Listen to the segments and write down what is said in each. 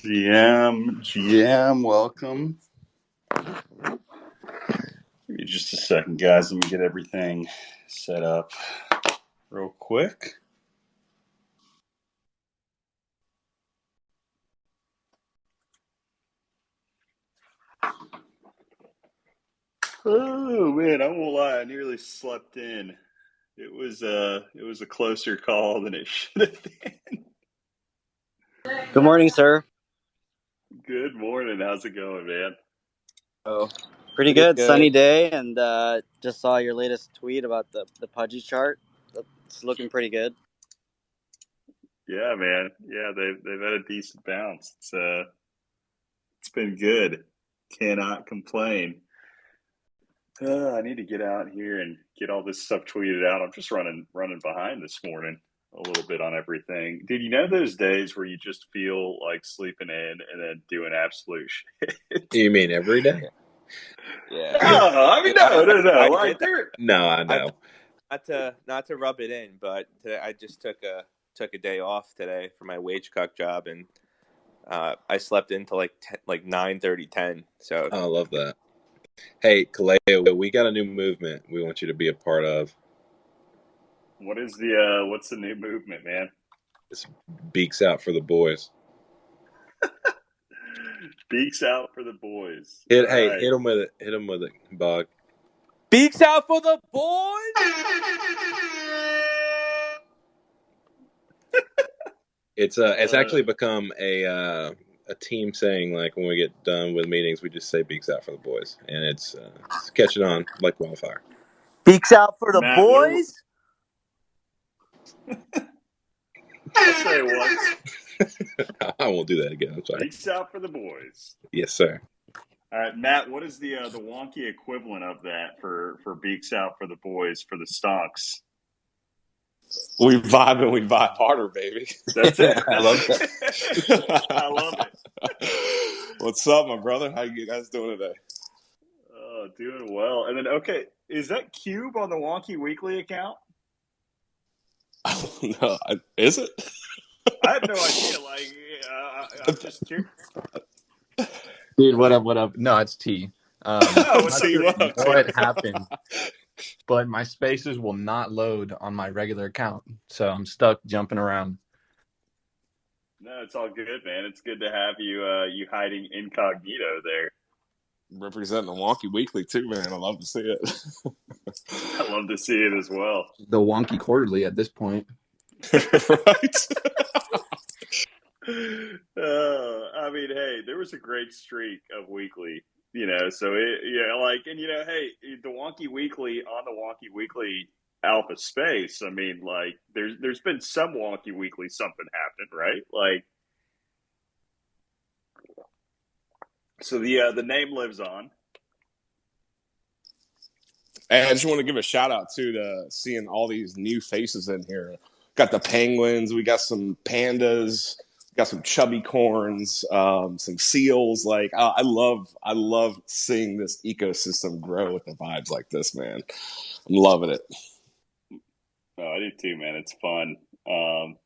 GM, welcome. Give me just a second, guys. Let me get everything set up real quick. Oh man, I won't lie. I nearly slept in. It was a closer call than it should have been. Good morning, sir. Good morning. How's it going, man? Oh, pretty good. Sunny day, and just saw your latest tweet about the pudgy chart. It's looking pretty good. Yeah, man. Yeah, they've had a decent bounce. It's been good. Cannot complain. I need to get out here and get all this stuff tweeted out. I'm just running behind this morning a little bit on everything. Dude, you know those days where you just feel like sleeping in and then doing absolute shit? You mean every day? Yeah. No, I mean no. Like No, I know. Not to rub it in, but today I just took a day off today for my wage cuck job, and I slept into like 9:30, 10. So I love that. Hey, Kaleo, we got a new movement we want you to be a part of. what's the new movement, man? It's Beaks Out for the Boys. Beaks out for the boys. Hit Right. them with it. Hit them with it, Bog. beaks out for the boys. It's actually become a team saying, like, when we get done with meetings, we just say Beaks Out for the Boys, and it's catching on like wildfire. Beaks out for the Matt, boys. I'll say it once. I won't do that again. I'm sorry. Beaks out for the boys. Yes, sir. All right, Matt, what is the wonky equivalent of that for beaks out for the boys for the Stonks? We vibe and we vibe harder, baby. That's it. I love it. I love it. What's up, my brother? How you guys doing today? Oh, doing well. And then, okay, is that Cube on the Wonky Weekly account? No, is it? I have no idea. Like, I'm just curious. Dude, what up? No, it's T. What's up, T? What happened? But my spaces will not load on my regular account, so I'm stuck jumping around. No, it's all good, man. It's good to have you hiding incognito there. Representing the Wonky Weekly too, man. I love to see it. I love to see it as well. The Wonky Quarterly at this point. Right? I mean, hey, there was a great streak of weekly, so hey, the Wonky Weekly on the Wonky Weekly alpha space. I mean, like, there's been some Wonky Weekly something happened, right? Like, so the name lives on. And I just want to give a shout out to seeing all these new faces in here. Got the penguins, we got some pandas, got some chubby corns, some seals. Like, I love seeing this ecosystem grow with the vibes like this, man. I'm loving it. Oh, I do too, man. It's fun. And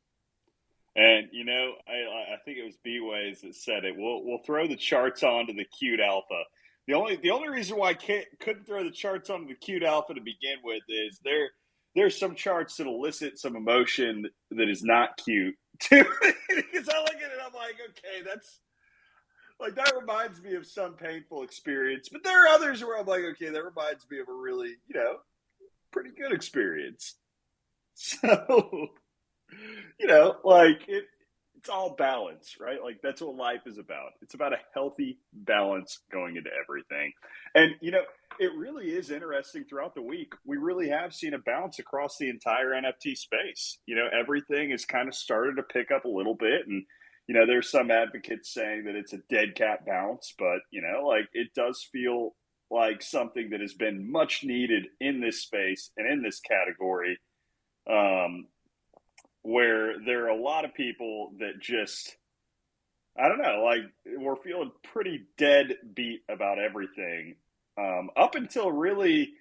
I think it was B-Ways that said it. We'll throw the charts onto the cute alpha. The only reason why I couldn't throw the charts onto the cute alpha to begin with is there's some charts that elicit some emotion that is not cute too. Because I look at it, I'm like, okay, that's like, that reminds me of some painful experience. But there are others where I'm like, okay, that reminds me of a really, pretty good experience. So, like it's all balance, right? Like, that's what life is about. It's about a healthy balance going into everything. And, it really is interesting throughout the week. We really have seen a bounce across the entire NFT space. Everything has kind of started to pick up a little bit. And, there's some advocates saying that it's a dead cat bounce, but, like, it does feel like something that has been much needed in this space and in this category. Where there are a lot of people that just, I don't know, like, we're feeling pretty dead beat about everything. Up until really,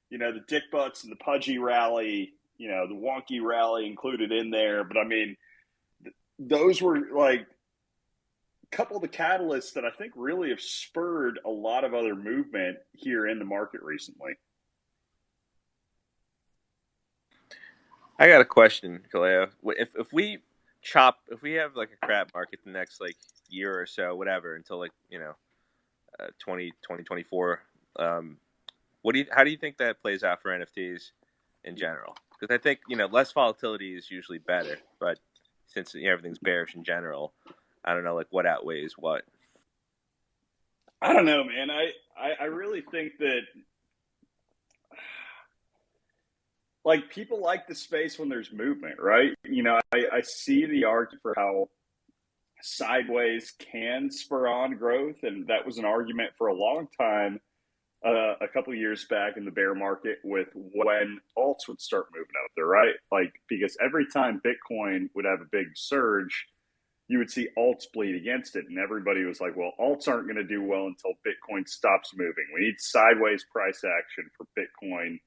the dick butts and the pudgy rally, the wonky rally included in there. But I mean, those were like couple of the catalysts that I think really have spurred a lot of other movement here in the market recently. I got a question, Kaleo. If we have like a crap market the next like year or so, whatever, until like 2024, how do you think that plays out for NFTs in general? Because I think less volatility is usually better, but since everything's bearish in general, I don't know like what outweighs what. I don't know, man. I really think that like people like the space when there's movement, right? I see the argument for how sideways can spur on growth, and that was an argument for a long time, a couple of years back in the bear market with when alts would start moving out there, right? Like, because every time Bitcoin would have a big surge, you would see alts bleed against it. And everybody was like, well, alts aren't going to do well until Bitcoin stops moving. We need sideways price action for Bitcoin,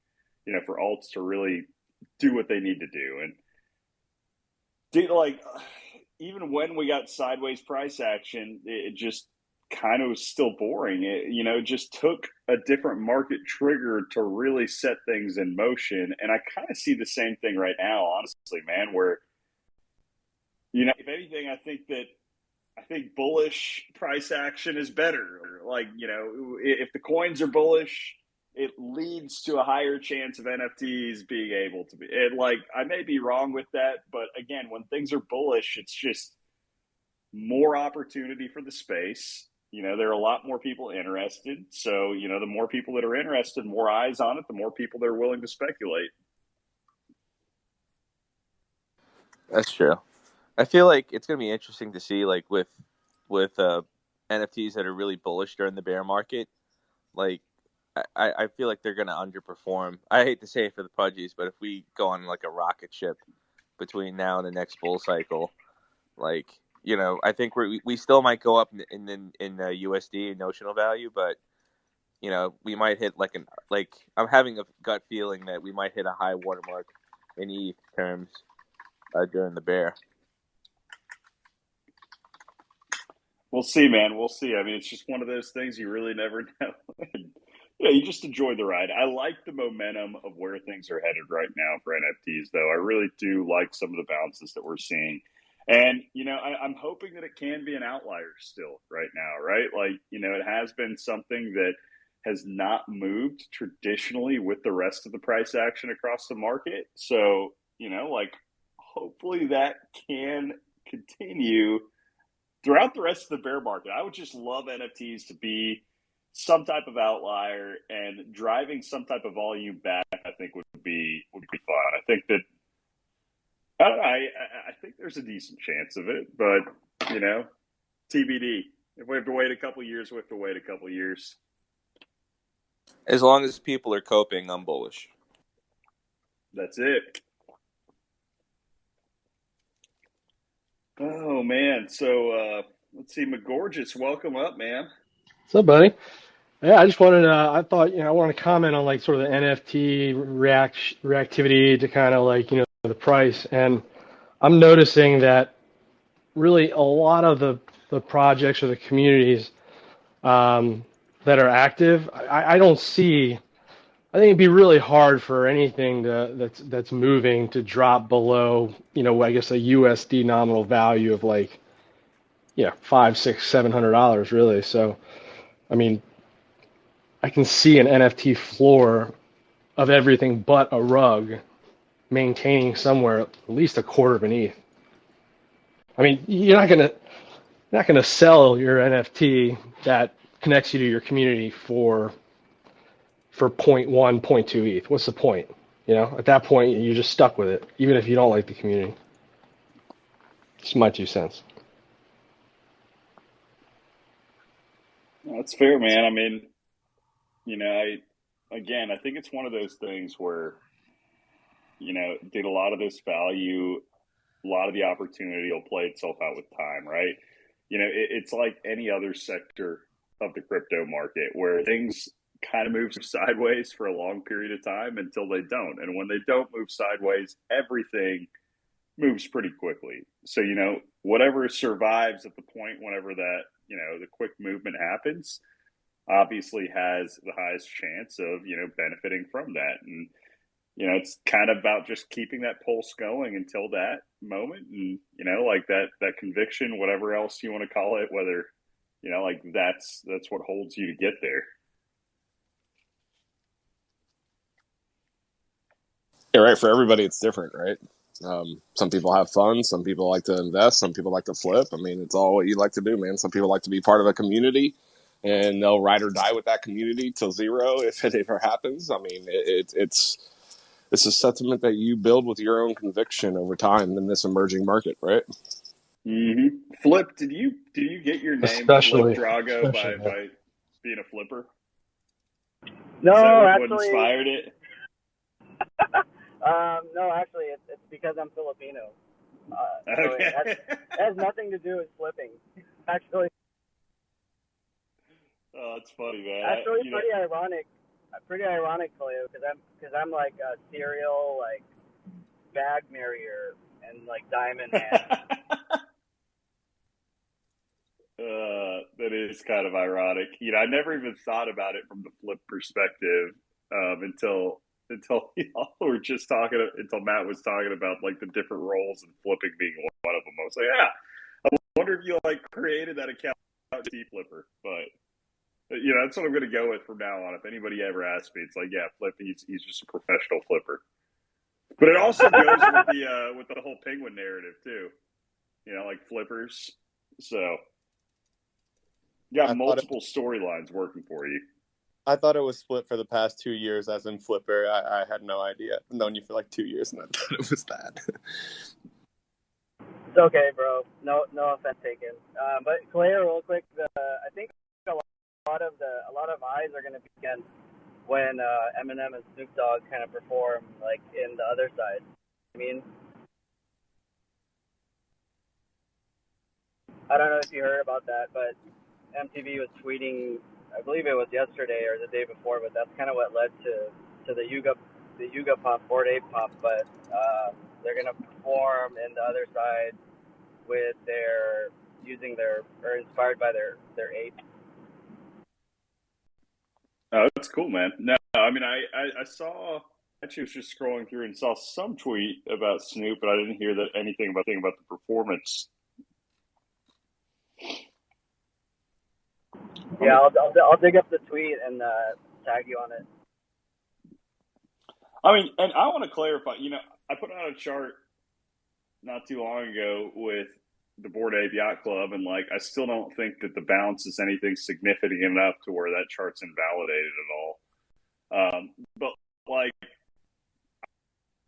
for alts to really do what they need to do. And even when we got sideways price action, it just kind of was still boring. It just took a different market trigger to really set things in motion. And I kind of see the same thing right now, honestly, man, where, if anything, I think bullish price action is better. Like, if the coins are bullish, it leads to a higher chance of NFTs being able to be. And like, I may be wrong with that, but again, when things are bullish, it's just more opportunity for the space. There are a lot more people interested. So, the more people that are interested, more eyes on it, the more people that are willing to speculate. That's true. I feel like it's going to be interesting to see, like, with NFTs that are really bullish during the bear market. Like, I feel like they're going to underperform. I hate to say it for the pudgies, but if we go on, like, a rocket ship between now and the next bull cycle, like, I think we still might go up in USD notional value, but, we might hit, I'm having a gut feeling that we might hit a high watermark in ETH terms during the bear. We'll see, man. We'll see. I mean, it's just one of those things you really never know. You just enjoy the ride. I like the momentum of where things are headed right now for NFTs, though. I really do like some of the bounces that we're seeing. And, I'm hoping that it can be an outlier still right now, right? Like, it has been something that has not moved traditionally with the rest of the price action across the market. So, hopefully that can continue throughout the rest of the bear market. I would just love NFTs to be some type of outlier, and driving some type of volume back, I think would be fun. I think that I think there's a decent chance of it, but TBD. If we have to wait a couple years, we have to wait a couple years. As long as people are coping, I'm bullish. That's it. Oh, man. So, let's see. McGorgeous, welcome up, man. What's up, buddy? Yeah, I just wanted to, I thought, I want to comment on like sort of the NFT reactivity to kind of like, the price. And I'm noticing that really a lot of the projects or the communities that are active, I don't see, I think it'd be really hard for anything that's moving to drop below, I guess a USD nominal value of like, $500, $600, $700 really. So, I mean, I can see an NFT floor of everything but a rug maintaining somewhere at least a quarter of an ETH. I mean, you're not gonna sell your NFT that connects you to your community for 0.1, 0.2 ETH. What's the point? At that point, you're just stuck with it, even if you don't like the community. Just my 2 cents. That's fair, man. I mean, I think it's one of those things where, did a lot of this value, a lot of the opportunity will play itself out with time, right? It's like any other sector of the crypto market where things kind of move sideways for a long period of time until they don't. And when they don't move sideways, everything moves pretty quickly. So, whatever survives at the point whenever that, the quick movement happens, obviously has the highest chance of, benefiting from that. And, it's kind of about just keeping that pulse going until that moment. And, like that conviction, whatever else you want to call it, whether, like that's what holds you to get there. Yeah, right. For everybody, it's different, right? Some people have fun. Some people like to invest. Some people like to flip. I mean, it's all what you like to do, man. Some people like to be part of a community, and they'll ride or die with that community till zero if it ever happens. I mean, it's a sentiment that you build with your own conviction over time in this emerging market, right? Mm-hmm. Flip, did you get your name Flip Especially, Drago especially by being a flipper? No, Is that what actually, inspired it? no, actually, it's because I'm Filipino. So Okay. it has nothing to do with flipping. Actually, Oh, that's funny, man. actually, pretty ironic, Kaleo, because I'm like a serial like bag marrier and like diamond hand. That is kind of ironic. I never even thought about it from the flip perspective until y'all were just talking. Until Matt was talking about like the different roles and flipping being one of them. I was like, yeah, I wonder if you like created that account T flipper, but that's what I'm going to go with from now on. If anybody ever asks me, it's like, yeah, Flip, he's just a professional flipper. But it also goes with the whole penguin narrative too. Like flippers. So you got multiple storylines working for you. I thought it was split for the past 2 years as in flipper. I had no idea. I've known you for like 2 years and I thought it was that. It's okay, bro. No offense taken. But Kaleo, real quick, I think a lot of eyes are going to be against when Eminem and Snoop Dogg kind of perform like in the other side. I mean, I don't know if you heard about that, but MTV was tweeting, I believe it was yesterday or the day before, but that's kind of what led to the Yuga pump, Bored Ape pump. But they're gonna perform in the other side with inspired by their ape. Oh, that's cool, man. No, I mean, I saw. Actually, was just scrolling through and saw some tweet about Snoop, but I didn't hear anything about the performance. Yeah, I'll dig up the tweet and tag you on it. I mean, and I want to clarify. I put out a chart not too long ago with the Bored Ape Yacht Club, and like, I still don't think that the bounce is anything significant enough to where that chart's invalidated at all. But like,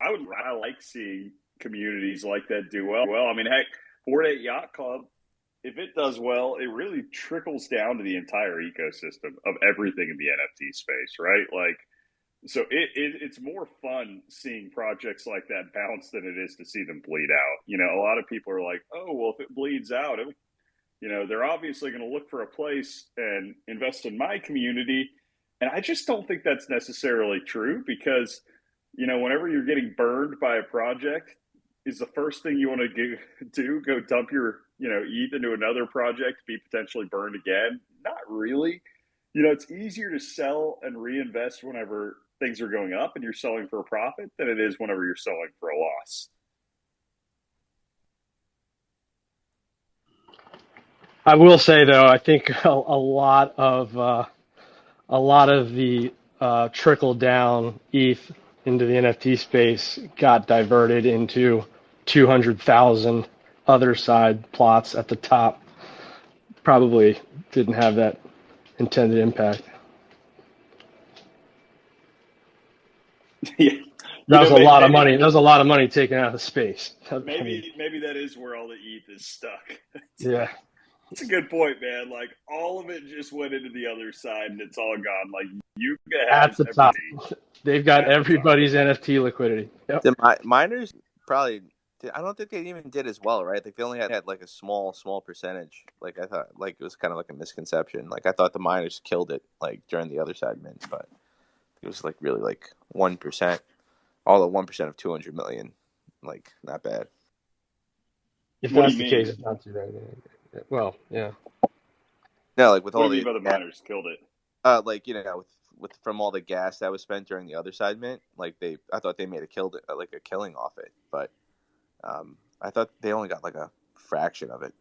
I like seeing communities like that do well. I mean, heck, Bored Ape Yacht Club, if it does well, it really trickles down to the entire ecosystem of everything in the NFT space, right? Like, so it's more fun seeing projects like that bounce than it is to see them bleed out. A lot of people are like, oh, well, if it bleeds out, they're obviously going to look for a place and invest in my community. And I just don't think that's necessarily true because, whenever you're getting burned by a project, is the first thing you want to go dump your, ETH into another project, be potentially burned again? Not really. It's easier to sell and reinvest whenever things are going up and you're selling for a profit than it is whenever you're selling for a loss. I will say though, I think a lot of the trickle down ETH into the NFT space got diverted into 200,000 other side plots at the top. Probably didn't have that intended impact. Yeah. That was a lot of money. That was a lot of money taken out of the space. Maybe that is where all the ETH is stuck. Yeah. That's a good point, man. Like, all of it just went into the other side and it's all gone. Like, Yuga has at the top. They've got everybody's NFT liquidity. Yep. The miners probably, I don't think they even did as well, right? Like, they only had like a small percentage. Like, I thought, like, it was kind of like a misconception. Like, I thought the miners killed it, like, during the other side mints, but it was like really like 1%. All the 1% of 200 million. Like, not bad. If What do that's you the case, mean? it's not too bad. Well, yeah. No, like with What do all you mean the by the miners killed it? like with from all the gas that was spent during the other side mint, like I thought they made a killing off it, but I thought they only got like a fraction of it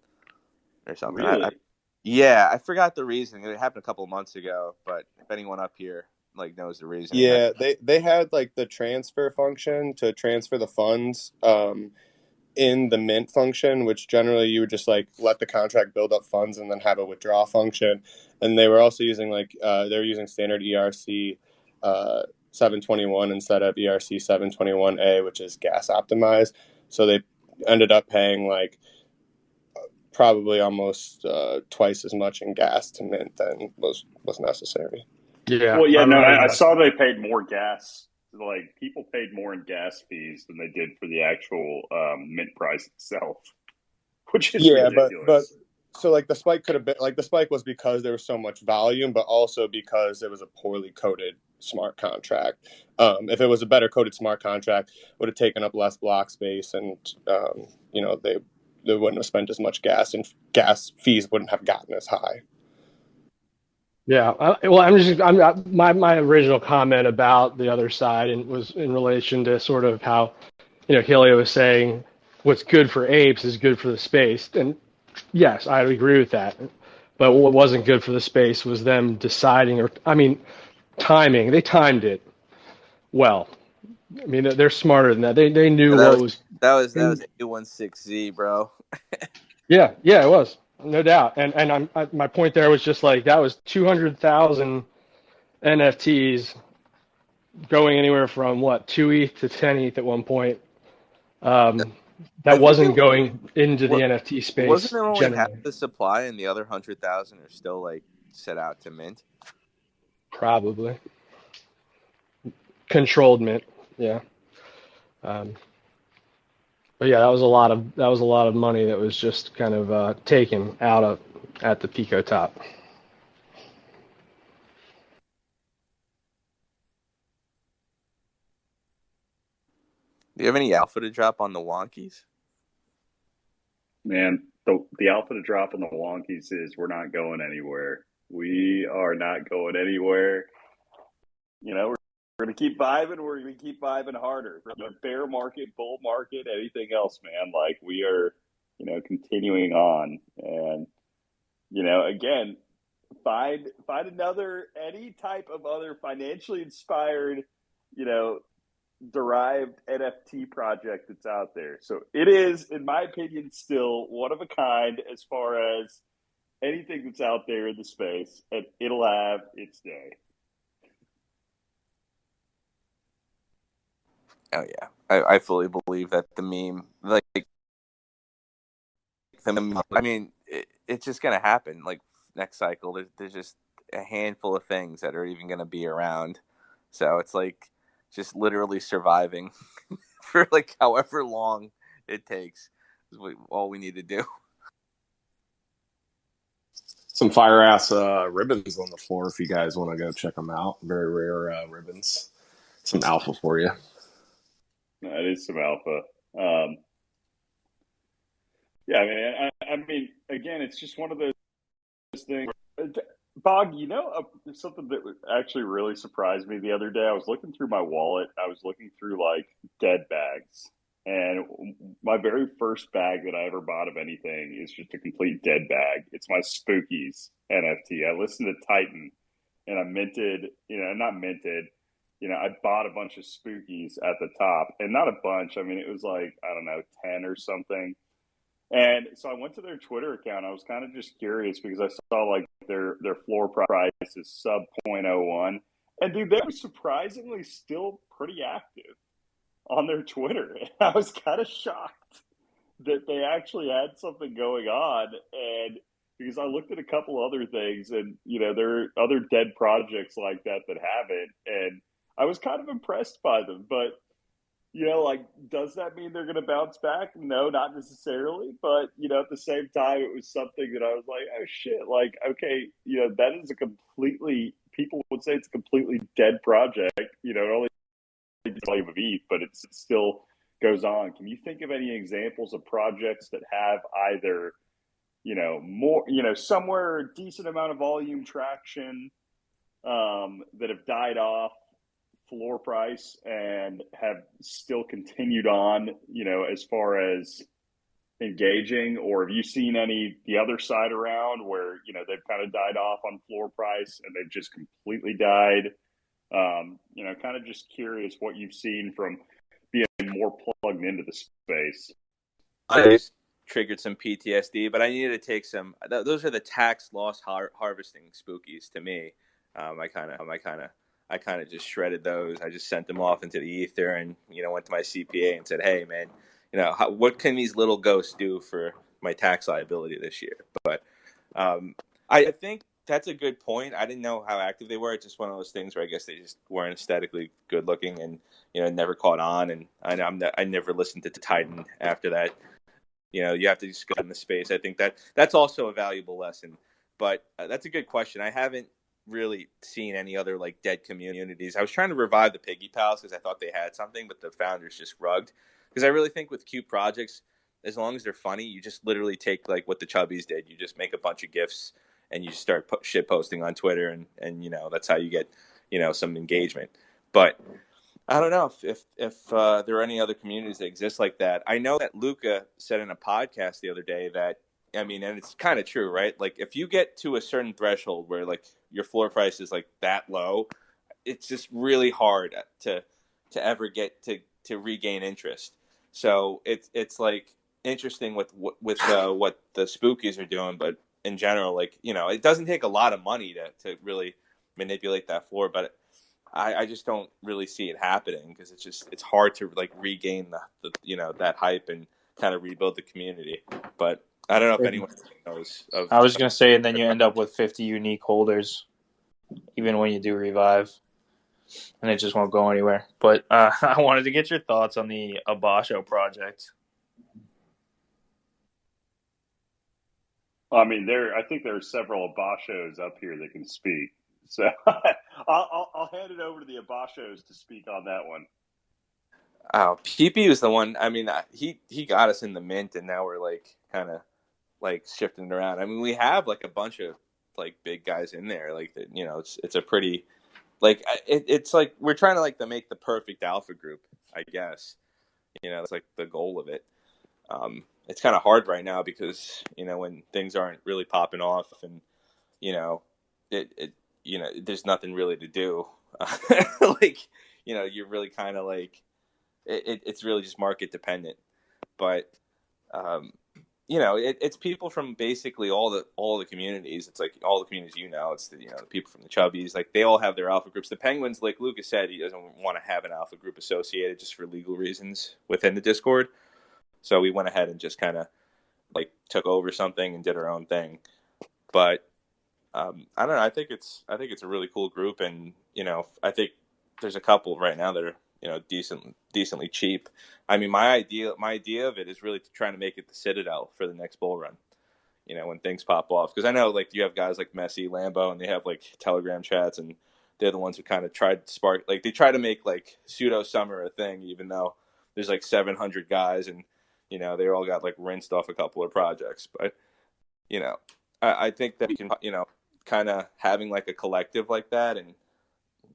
or something. Really? Yeah, I forgot the reasoning. It happened a couple of months ago, but if anyone up here like knows the reasoning, Yeah, they had like the transfer function to transfer the funds in the mint function, which generally you would just like let the contract build up funds and then have a withdraw function. And they were also using they're using standard ERC 721 instead of ERC 721A, which is gas optimized. So they ended up paying like probably almost twice as much in gas to mint than was necessary. Yeah, Well, yeah, I no, remember I that. saw they paid more gas. Like people paid more in gas fees than they did for the actual mint price itself, which is Yeah, but ridiculous. so like the spike could have been like the spike was because there was so much volume, but also because it was a poorly coded smart contract. If it was a better coded smart contract, it would have taken up less block space, and they wouldn't have spent as much gas, and gas fees wouldn't have gotten as high. Yeah, my original comment about the other side and was in relation to sort of how, Helio was saying what's good for apes is good for the space. And yes, I agree with that. But what wasn't good for the space was them deciding, timing. They timed it well. I mean, they're smarter than that. They knew that what was was. that was A16Z, bro. Yeah, it was, no doubt. And my point there was just like that was 200,000 NFTs going anywhere from what 2 ETH to 10 ETH at one point. I That think it wasn't going into the what NFT wasn't space there only half generally. the supply, and the other 100,000 are still like set out to mint. Probably controlled mint. Yeah. Um, but yeah, that was a lot of money that was just kind of taken out of at the Pico top. Do you have any alpha to drop on the wonkies? Man, the alpha to drop on the wonkies is we're not going anywhere. We are not going anywhere. We're going to keep vibing. We're going to keep vibing harder. Bear market, bull market, anything else, man. Like we are, continuing on. And, again, find any type of other financially inspired, you know, derived NFT project that's out there. So it is, in my opinion, still one of a kind as far as anything that's out there in the space, and it'll have its day. Oh yeah, I fully believe that the meme, I mean, it's just gonna happen. Like next cycle, there's just a handful of things that are even gonna be around. So it's like just literally surviving for like however long it takes is all we need to do. Some fire ass ribbons on the floor if you guys want to go check them out. Very rare ribbons. Some alpha for you. That is some alpha. Yeah, I mean, again, it's just one of those things. Bog, something that actually really surprised me the other day. I was looking through my wallet. I was looking through like dead bags, and my very first bag that I ever bought of anything is just a complete dead bag. It's my Spookies NFT. I listened to Titan, and I minted. Not minted. I bought a bunch of Spookies at the top, and not a bunch. I mean, it was like I don't know, 10 or something. And so I went to their Twitter account. I was kind of just curious because I saw like their floor price is sub 0.01. And dude, they were surprisingly still pretty active on their Twitter. And I was kind of shocked that they actually had something going on. And because I looked at a couple other things and, there are other dead projects like that have it. And I was kind of impressed by them. But does that mean they're going to bounce back? No, not necessarily. But, at the same time, it was something that I was like, oh, shit. Like, okay, that is people would say it's a completely dead project. Only volume of ETH, but it's still goes on, can you think of any examples of projects that have either, more, somewhere decent amount of volume traction, that have died off floor price and have still continued on, as far as engaging? Or have you seen any the other side around where, they've kind of died off on floor price and they've just completely died? Kind of just curious what you've seen from being more plugged into the space. I just triggered some PTSD, but I needed to take some. Those are the tax loss harvesting spookies to me. I kind of just shredded those. I just sent them off into the ether, and went to my CPA and said, "Hey, man, what can these little ghosts do for my tax liability this year?" But I think that's a good point. I didn't know how active they were. It's just one of those things where I guess they just weren't aesthetically good looking, and never caught on. And I never listened to Titan after that. You have to just go in the space. I think that's also a valuable lesson. But that's a good question. I haven't really seen any other like dead communities. I was trying to revive the Piggy Pals because I thought they had something, but the founders just rugged. Because I really think with cute projects, as long as they're funny, you just literally take like what the Chubbies did. You just make a bunch of GIFs and you start shit posting on Twitter, and that's how you get some engagement. But I don't know if there are any other communities that exist like that. I know that Luca said in a podcast the other day that, and it's kind of true, right? Like if you get to a certain threshold where like your floor price is like that low, it's just really hard to ever get to regain interest. So it's like interesting with what the spookies are doing, but in general, like it doesn't take a lot of money to really manipulate that floor, but I just don't really see it happening because it's hard to like regain the that hype and kind of rebuild the community. But I don't know if anyone knows. I was gonna say, and then you end up with 50 unique holders, even when you do revive, and it just won't go anywhere. But I wanted to get your thoughts on the Abasho project. I think there are several Abashos up here that can speak. So I'll hand it over to the Abashos to speak on that one. Oh, PP was the one. He got us in the mint, and now we're like kind of like shifting it around. We have like a bunch of like big guys in there. Like it's a pretty like it's like we're trying to like to make the perfect alpha group. I guess it's like the goal of it. It's kind of hard right now because when things aren't really popping off, and there's nothing really to do. Like you're really kind of like it's really just market dependent. But it's people from basically all the communities. It's like all the communities it's the the people from the Chubbies, like they all have their alpha groups. The Penguins, like Lucas said, he doesn't want to have an alpha group associated just for legal reasons within the Discord. So we went ahead and just kind of like took over something and did our own thing. But I don't know. I think it's a really cool group, and I think there's a couple right now that are decently cheap. My idea of it is really trying to make it the Citadel for the next bull run. When things pop off, because I know like you have guys like Messi, Lambo, and they have like Telegram chats, and they're the ones who kind of tried to spark, like they try to make like pseudo summer a thing, even though there's like 700 guys, and they all got like rinsed off a couple of projects. But I think that we can kind of having like a collective like that and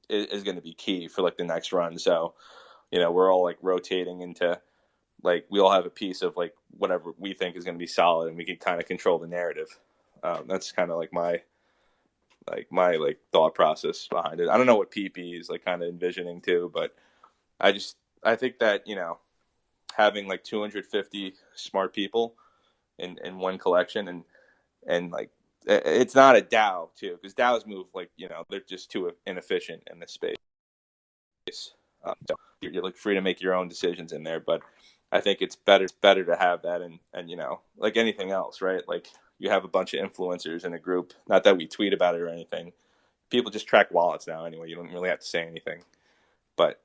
is going to be key for like the next run. So we're all like rotating into like we all have a piece of like whatever we think is going to be solid, and we can kind of control the narrative. That's kind of like my thought process behind it. I don't know what PP is like kind of envisioning too, but I think that having like 250 smart people in one collection, and like it's not a DAO too, because DAOs move like they're just too inefficient in this space. So you're like free to make your own decisions in there, but I think it's better to have that, and like anything else, right? Like you have a bunch of influencers in a group. Not that we tweet about it or anything. People just track wallets now anyway. You don't really have to say anything. But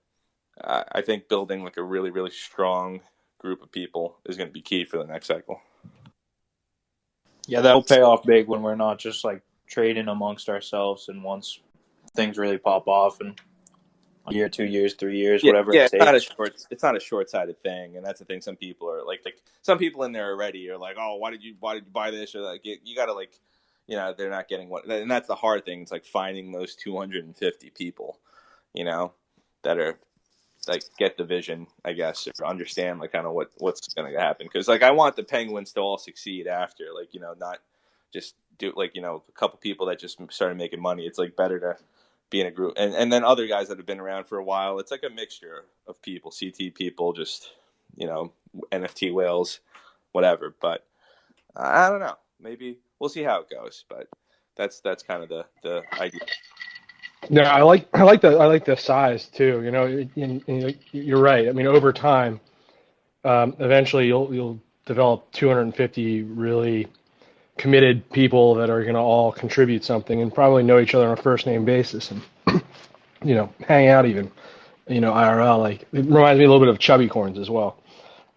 I think building like a really, really strong group of people is going to be key for the next cycle. Yeah, that'll pay off big when we're not just like trading amongst ourselves, and once things really pop off and a year, 2 years, 3 years, Yeah, whatever yeah, it takes. it's not a short-sighted thing, and that's the thing. Some people are like some people in there already are like, oh, why did you buy this? Or like, you got to like, they're not getting what, and that's the hard thing. It's like finding those 250 people, that are like get the vision, I guess, or understand like kind of what's going to happen. Because like I want the Penguins to all succeed after, like not just do like a couple people that just started making money. It's like better to be in a group, and then other guys that have been around for a while. It's like a mixture of people, CT people, just NFT whales, whatever. But I don't know. Maybe we'll see how it goes. But that's kind of the idea. No, I like the size too. You're right. I mean, over time, eventually you'll develop 250 really committed people that are going to all contribute something and probably know each other on a first name basis and hang out even IRL. Like it reminds me a little bit of Chubby Corns as well.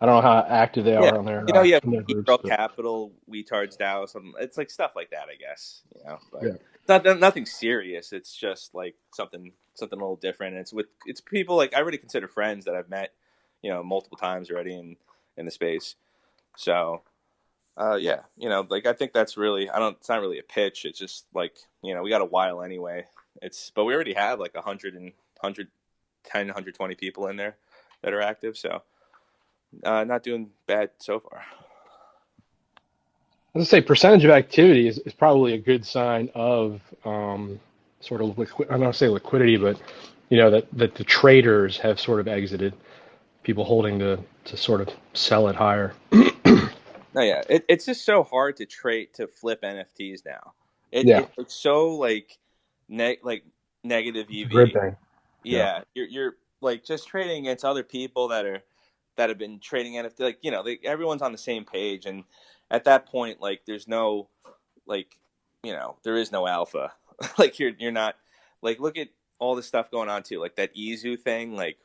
I don't know how active they Yeah, are on their yeah, in their groups, Hero but Capital, Wetards DAO, something. It's like stuff like that, I guess. But yeah. it's not nothing serious. It's just like something a little different. And it's people like I already consider friends that I've met, multiple times already in the space. So, yeah, like I think that's really It's not really a pitch. It's just like we got a while anyway. But we already have like 120 people in there that are active. So. Not doing bad so far. I was gonna say percentage of activity is probably a good sign of sort of I'm not gonna say liquidity, but that the traders have sort of exited, people holding to sort of sell it higher. No, yeah, it's just so hard to flip NFTs now. Yeah, It's so like negative it's a grid EV. thing. Yeah, Yeah, you're like just trading against other people that have been trading NFT. Like everyone's on the same page, and at that point, like there's no like there is no alpha. Like you're not like look at all the stuff going on too, like that Izu thing, like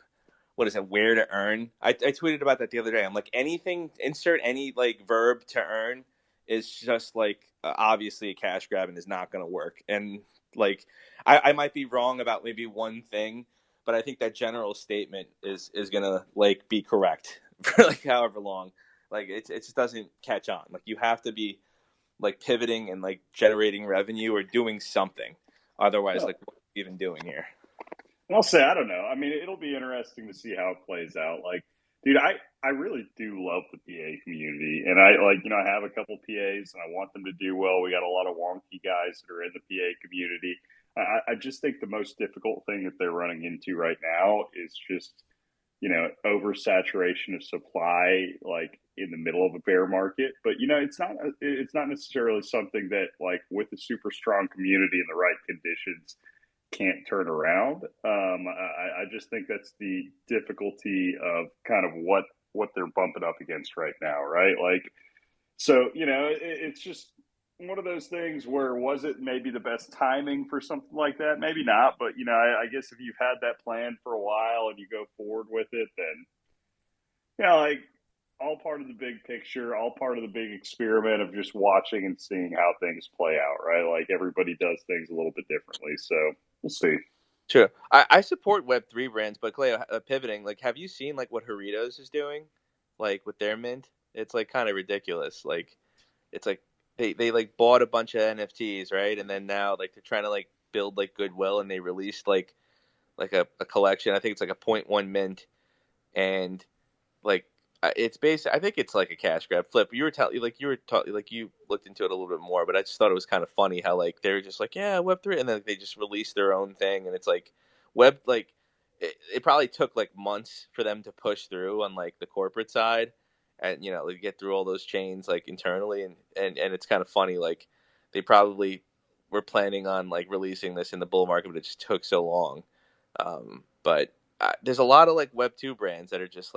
what is it? Where to earn? I tweeted about that the other day. I'm like, anything, insert any like verb to earn is just like obviously a cash grab and is not going to work. And like, I might be wrong about maybe one thing, but I think that general statement is going to like be correct for like however long. Like it just doesn't catch on. Like you have to be like pivoting and like generating revenue or doing something. Otherwise, like what are you even doing here? And I'll say, I don't know. I mean, it'll be interesting to see how it plays out. Like, dude, I really do love the PA community. And I have a couple PAs and I want them to do well. We got a lot of wonky guys that are in the PA community. I just think the most difficult thing that they're running into right now is just, oversaturation of supply, like in the middle of a bear market. But, it's not necessarily something that, like, with a super strong community and the right conditions, can't turn around. I just think that's the difficulty of kind of what they're bumping up against right now, right? Like, so it's just one of those things where was it maybe the best timing for something like that? Maybe not, but I guess if you've had that plan for a while and you go forward with it, then like all part of the big picture, all part of the big experiment of just watching and seeing how things play out, right? Like everybody does things a little bit differently, so we'll see. Sure. I support Web3 brands, but Clay, pivoting, like, have you seen like what Doritos is doing, like with their mint? It's like kind of ridiculous. Like, it's like they like bought a bunch of NFTs, right? And then now like they're trying to like build like goodwill, and they released like a collection. I think it's like a point 0.1 mint, and like it's I think it's like a cash grab. Flip, you looked into it a little bit more, but I just thought it was kind of funny how like they were just like, yeah, Web3, and then they just released their own thing, and it's like it probably took like months for them to push through on like the corporate side, and like, get through all those chains like internally, and it's kind of funny, like they probably were planning on like releasing this in the bull market, but it just took so long. But there's a lot of like Web2 brands that are just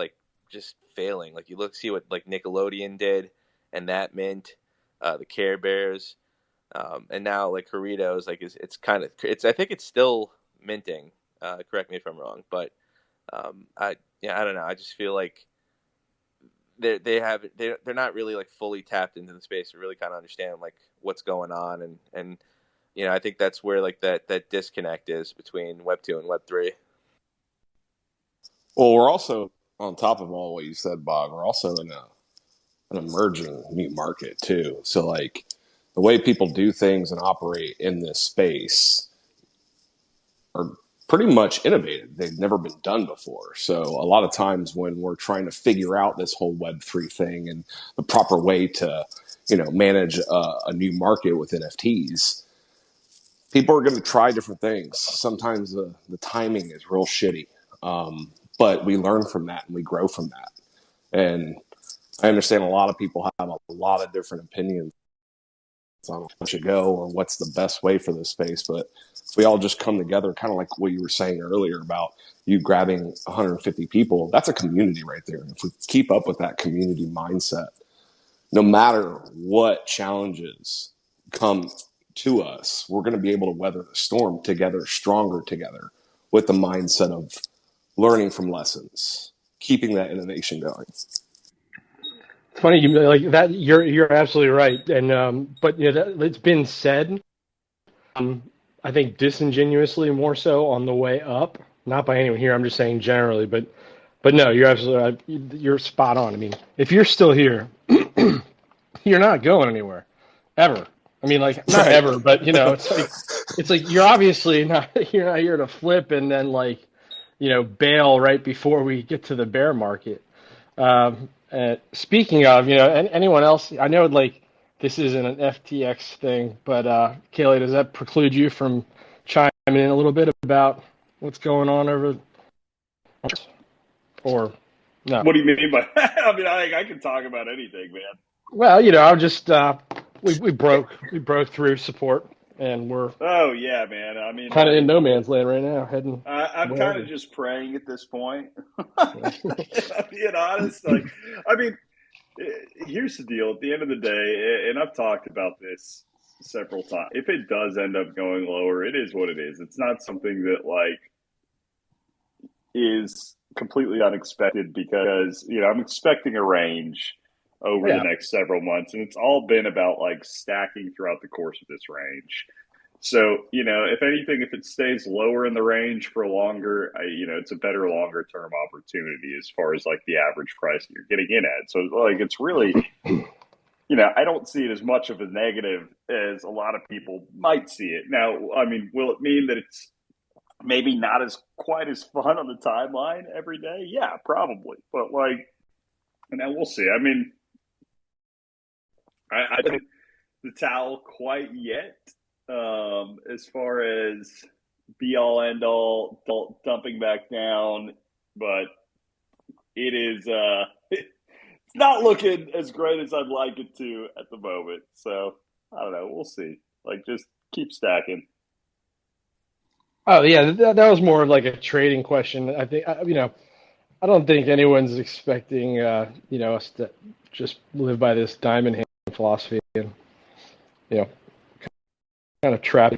failing. Like you see what like Nickelodeon did, and that mint, the Care Bears, and now like Doritos. Like I think it's still minting. Correct me if I'm wrong, but I don't know. I just feel like they're not really like fully tapped into the space to really kind of understand like what's going on, and I think that's where like that disconnect is between Web2 and Web3. Well, we're also on top of all what you said, Bob. We're also in an emerging new market too. So like the way people do things and operate in this space are pretty much innovative. They've never been done before. So a lot of times when we're trying to figure out this whole Web3 thing and the proper way to, manage a new market with NFTs, people are going to try different things. Sometimes the timing is real shitty. But we learn from that and we grow from that. And I understand a lot of people have a lot of different opinions on where should go or what's the best way for this space. But if we all just come together, kind of like what you were saying earlier about you grabbing 150 people, that's a community right there. And if we keep up with that community mindset, no matter what challenges come to us, we're going to be able to weather the storm together, stronger together, with the mindset of learning from lessons, keeping that innovation going. It's funny you like that. You're absolutely right. And but it's been said. I think disingenuously more so on the way up. Not by anyone here. I'm just saying generally. But no, you're absolutely right. You're spot on. I mean, if you're still here, you're not going anywhere ever. I mean, like not Right. ever, but it's like you're obviously not you're not here to flip and then bail right before we get to the bear market. Speaking of, anyone else? I know like this isn't an FTX thing, but Kaylee, does that preclude you from chiming in a little bit about what's going on over, or no? What do you mean by? I mean, I can talk about anything, man. Well, I'm just we broke through support, and we're Oh yeah, man. I mean, kind of in no man's land right now, heading I'm kind of wherever. just praying at this point. Yeah. If I'm being honest, I mean, here's the deal. At the end of the day, and I've talked about this several times. If it does end up going lower, it is what it is. It's not something that is completely unexpected because I'm expecting a range over the Yeah. next several months, and it's all been about stacking throughout the course of this range. So, if anything, if it stays lower in the range for longer, it's a better longer term opportunity as far as the average price that you're getting in at. So, it's really, I don't see it as much of a negative as a lot of people might see it. Now, I mean, will it mean that it's maybe not as quite as fun on the timeline every day? Yeah, probably. But we'll see. I mean, I think the towel quite yet. As far as be all end all dumping back down, but it is it's not looking as great as I'd like it to at the moment. So I don't know. We'll see. Just keep stacking. Oh yeah, that was more of like a trading question. I think I don't think anyone's expecting us to just live by this diamond hand philosophy and you know kind of trap.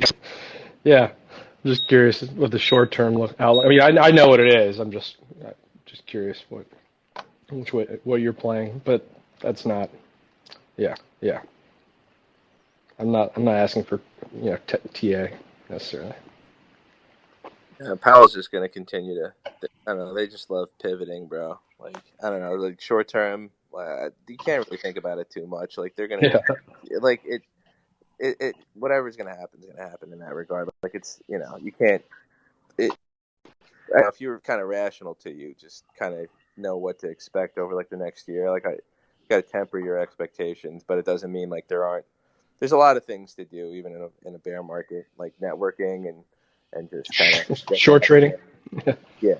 Yeah, I'm just curious what the short term look outlook. I mean, I know what it is. I'm just curious what you're playing, but that's not. Yeah, yeah. I'm not asking for TA necessarily. Powell's just going to continue to. I don't know. They just love pivoting, bro. I don't know. Short term, you can't really think about it too much. They're going to, it whatever's going to happen is going to happen in that regard. It's you can't. If you're kind of rational to you, just kind of know what to expect over the next year. I got to temper your expectations, but it doesn't mean there's a lot of things to do even in a bear market, like networking and just kind of short trading. Yeah.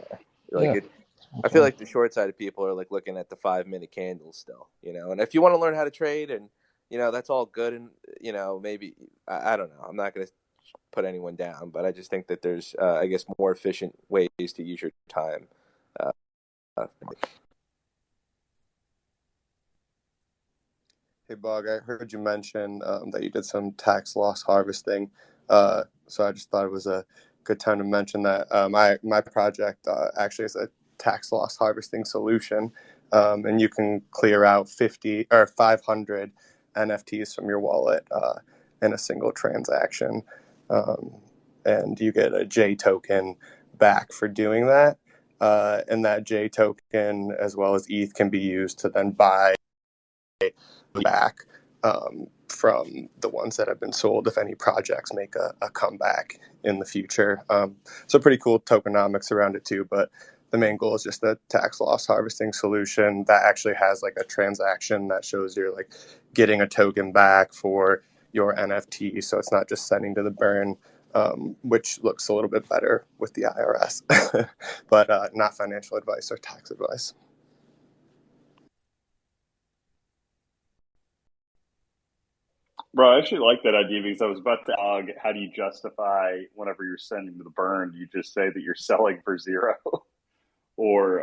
I feel like the short side of people are looking at the 5-minute candles still, and if you want to learn how to trade and, that's all good. And, maybe, I don't know, I'm not going to put anyone down, but I just think that there's, I guess, more efficient ways to use your time. Hey, Bog, I heard you mention that you did some tax loss harvesting. So I just thought it was a good time to mention that my project actually is a tax loss harvesting solution, and you can clear out 50 or 500 NFTs from your wallet in a single transaction, and you get a J token back for doing that. and that J token as well as ETH can be used to then buy back from the ones that have been sold if any projects make a comeback in the future. So pretty cool tokenomics around it too, but the main goal is just a tax loss harvesting solution that actually has like a transaction that shows you're like getting a token back for your NFT. So it's not just sending to the burn, which looks a little bit better with the IRS, but not financial advice or tax advice. Bro, I actually like that idea because I was about to ask, how do you justify whenever you're sending to the burn? Do you just say that you're selling for zero? Or,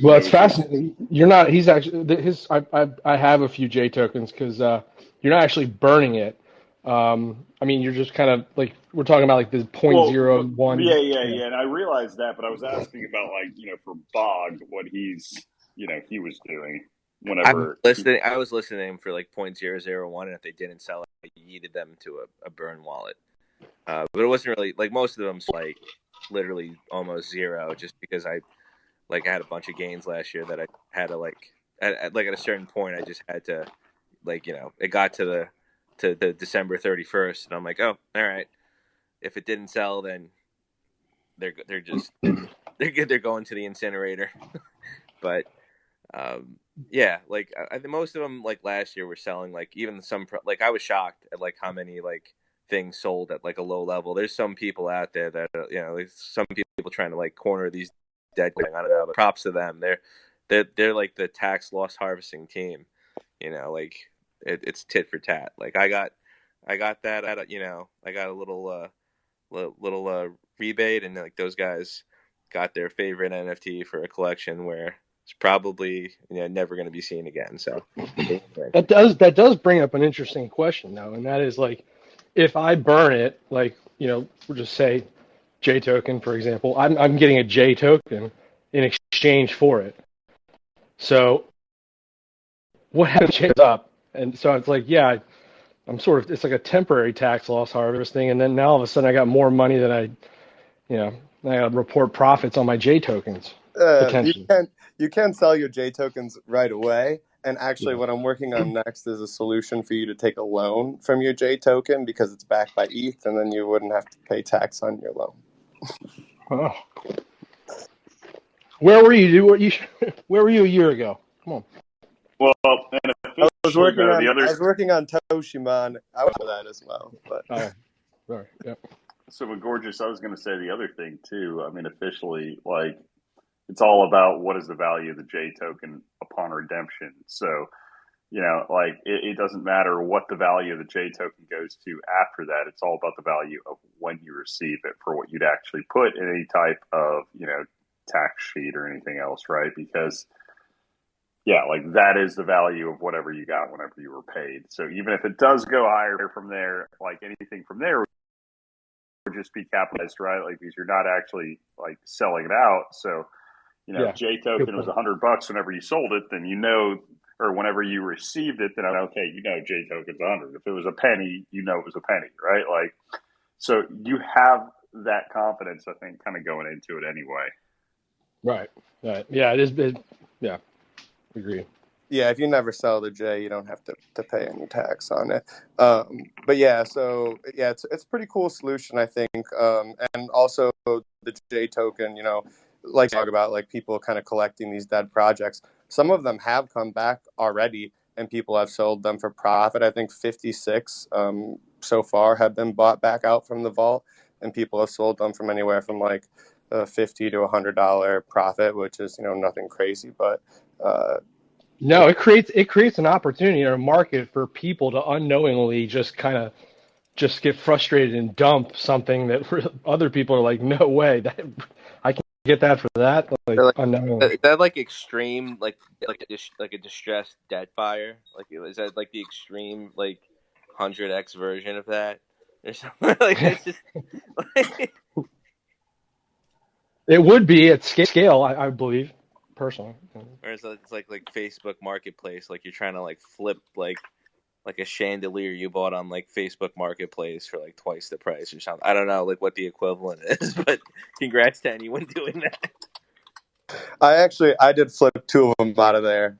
Well, it's is it, fascinating. You're not. He's actually his. I have a few J tokens because you're not actually burning it. I mean, you're just kind of like we're talking about like the point well, zero but one. yeah. And I realized that, but I was asking about like, for Bog, what he was doing whenever I was listening for like 0.001, and if they didn't sell it, I yeeted them to a burn wallet. But it wasn't really like most of them's like literally almost zero, just because I had a bunch of gains last year that I had to at a certain point I just had to it got to the December 31st, and I'm like, oh, all right, if it didn't sell, then they're going to the incinerator. But yeah, I think most of them like last year were selling even some I was shocked at how many things sold at a low level. There's some people out there that there's some people trying to corner these dead. I don't know, but props to them. They're like the tax loss harvesting team. It's tit for tat. I got that at I got a little rebate, and those guys got their favorite NFT for a collection where it's probably never going to be seen again. So That does bring up an interesting question though, and that is if I burn it, we'll just say J token for example, I'm getting a J token in exchange for it. So what happens up? And so it's I'm it's like a temporary tax loss harvesting, and then now all of a sudden I got more money than I got to report profits on my J tokens potentially. You can sell your J tokens right away. And actually, Yeah. what I'm working on next is a solution for you to take a loan from your J token because it's backed by ETH, and then you wouldn't have to pay tax on your loan. Oh. Where were you? Where were you a year ago? Come on. well, and I was working though, on Toshiman. I would know that as well. But Sorry. Yep. So with Gorgeous, I was going to say the other thing too. I mean, officially, it's all about what is the value of the J token upon redemption. So, it doesn't matter what the value of the J token goes to after that. It's all about the value of when you receive it for what you'd actually put in any type of, tax sheet or anything else, right? Because, yeah, that is the value of whatever you got whenever you were paid. So even if it does go higher from there, anything from there would just be capitalized, right? Because you're not actually selling it out. So, if J token was $100 whenever you sold it, then or whenever you received it, then okay, J token's 100. If it was a penny, it was a penny, right? So you have that confidence, I think, kind of going into it anyway. Right. Yeah, it is. Yeah, agree. Yeah, if you never sell the J, you don't have to pay any tax on it. But yeah, so yeah, it's a pretty cool solution, I think. And also the J token, talk about people kind of collecting these dead projects. Some of them have come back already, and people have sold them for profit. I think 56 so far have been bought back out from the vault, and people have sold them from anywhere from $50 to $100 profit, which is nothing crazy, but. No, it creates an opportunity or a market for people to unknowingly just kind of just get frustrated and dump something that other people are like, no way, that I can get that for that. Unknowingly. Is that extreme, a distressed debt buyer? Is that the extreme 100x version of that or something? It's just It would be at scale, I believe, personally. Or it's like Facebook Marketplace, you're trying to flip like a chandelier you bought on like Facebook Marketplace for like twice the price or something. I don't know like what the equivalent is, but congrats to anyone doing that. I did flip 2 of them out of there.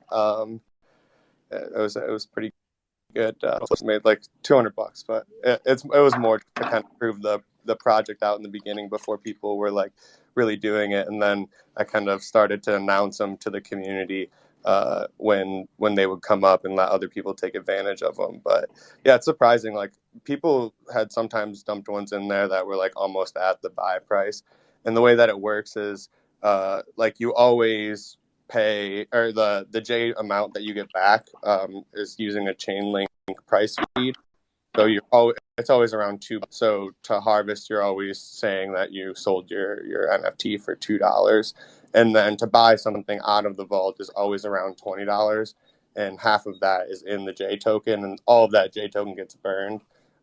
It was pretty good. Made like $200, but it was more to kind of prove the project out in the beginning before people were like really doing it, and then I kind of started to announce them to the community when they would come up and let other people take advantage of them. But yeah, it's surprising. Like people had sometimes dumped ones in there that were like almost at the buy price, and the way that it works is like you always pay, or the J amount that you get back is using a chain link price feed. So it's always around $2. So to harvest, you're always saying that you sold your NFT for $2, and then to buy something out of the vault is always around $20, and half of that is in the J token, and all of that J token gets burned.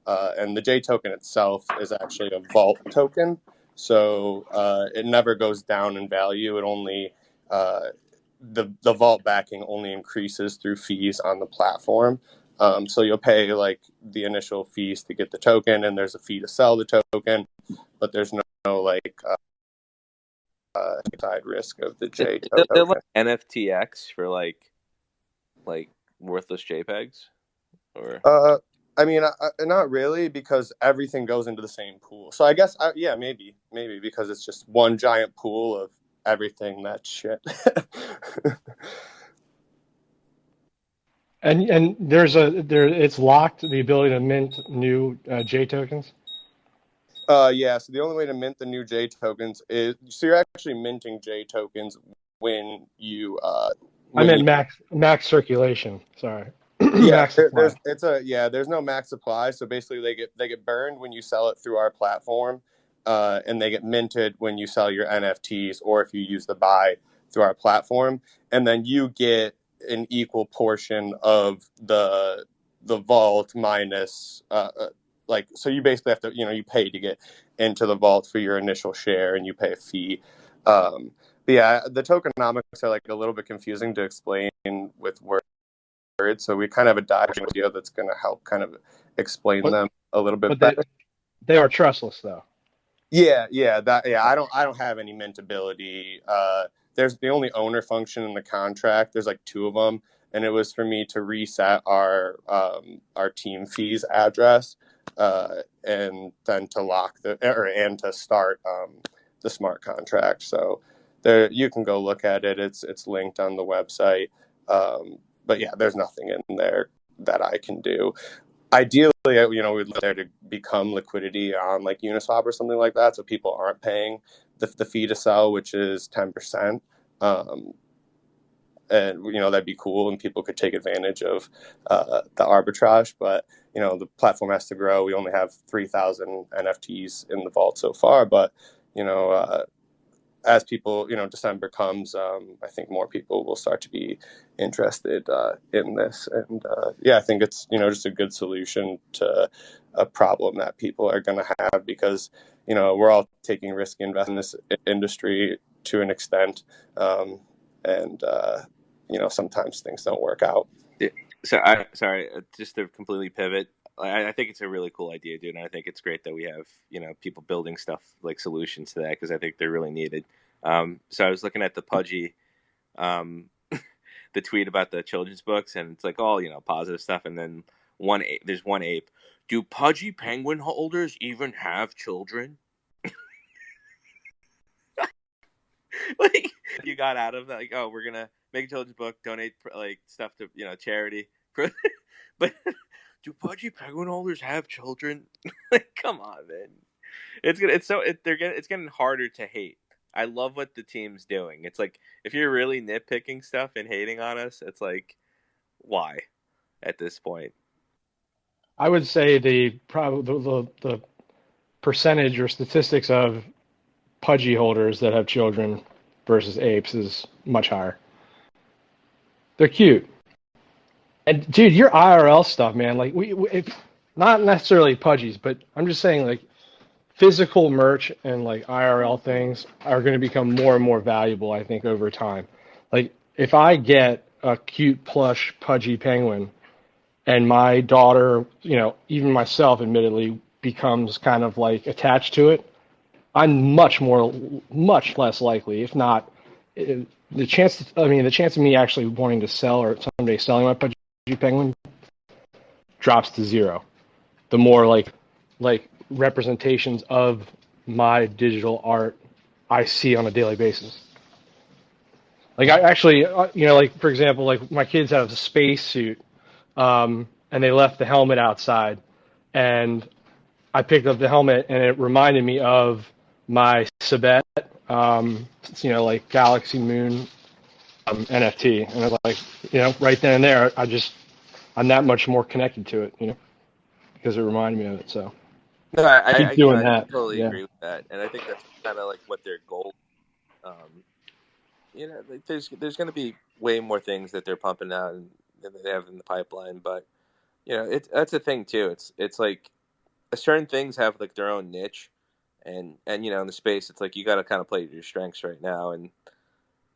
And the J token itself is actually a vault token, so it never goes down in value. It only the vault backing only increases through fees on the platform. So you'll pay like the initial fees to get the token, and there's a fee to sell the token, but there's no like side risk of the J They're token. like NFTX for like worthless JPEGs, or I mean, not really, because everything goes into the same pool. So I guess yeah, maybe because it's just one giant pool of everything that's shit. And it's locked, the ability to mint new J tokens. Yeah. So the only way to mint the new J tokens is, so you're actually minting J tokens when you I meant max circulation. Sorry. Yeah, Max supply. there's no max supply. So basically, they get burned when you sell it through our platform, and they get minted when you sell your NFTs, or if you use the buy through our platform, and then you get an equal portion of the vault minus like, so you basically have to, you pay to get into the vault for your initial share, and you pay a fee. But yeah, the tokenomics are like a little bit confusing to explain with words. So we kind of have a diagram video that's going to help kind of explain them a little bit better. They are trustless, though. Yeah. I don't have any mintability. There's the only owner function in the contract. There's like 2 of them, and it was for me to reset our team fees address, and then to lock and to start the smart contract. So there, you can go look at it. It's linked on the website. But yeah, there's nothing in there that I can do. Ideally, we'd like there to become liquidity on like Uniswap or something like that, so people aren't paying the fee to sell, which is 10%. And that'd be cool, and people could take advantage of the arbitrage. But the platform has to grow. We only have 3,000 NFTs in the vault so far, but as people, December comes, I think more people will start to be interested in this. And I think it's, just a good solution to a problem that people are going to have, because, we're all taking risky investments in this industry to an extent. And sometimes things don't work out. Yeah. So just to completely pivot, I think it's a really cool idea, dude, and I think it's great that we have people building stuff like solutions to that, because I think they're really needed. So I was looking at the Pudgy, the tweet about the children's books, and it's like all positive stuff, and then there's one ape. Do Pudgy penguin holders even have children? Like, you got out of that, like, oh, we're gonna make a children's book, donate like stuff to charity, but do Pudgy penguin holders have children? Like, come on, man. It's getting harder to hate. I love what the team's doing. It's like, if you're really nitpicking stuff and hating on us, it's like, why at this point? I would say the percentage or statistics of Pudgy holders that have children versus apes is much higher. They're cute. And dude, your IRL stuff, man, like if, not necessarily Pudgies, but I'm just saying, like, physical merch and like IRL things are going to become more and more valuable, I think, over time. Like, if I get a cute plush Pudgy penguin, and my daughter, even myself, admittedly, becomes kind of like attached to it, I'm much less likely, if not, the chance. The chance of me actually wanting to sell or someday selling my Pudgy Penguin drops to zero. The more like representations of my digital art I see on a daily basis. Like I actually, like for example, like my kids have a space suit, and they left the helmet outside, and I picked up the helmet, and it reminded me of my Sabet, like Galaxy Moon NFT, and it's like, right then and there, I'm that much more connected to it, because it reminded me of it. So No, keep doing I that. totally Yeah. agree with that, and I think that's kind of like what their goal. Like there's going to be way more things that they're pumping out and that they have in the pipeline, but that's the thing too. It's like certain things have like their own niche, and in the space, it's like you got to kind of play to your strengths right now, and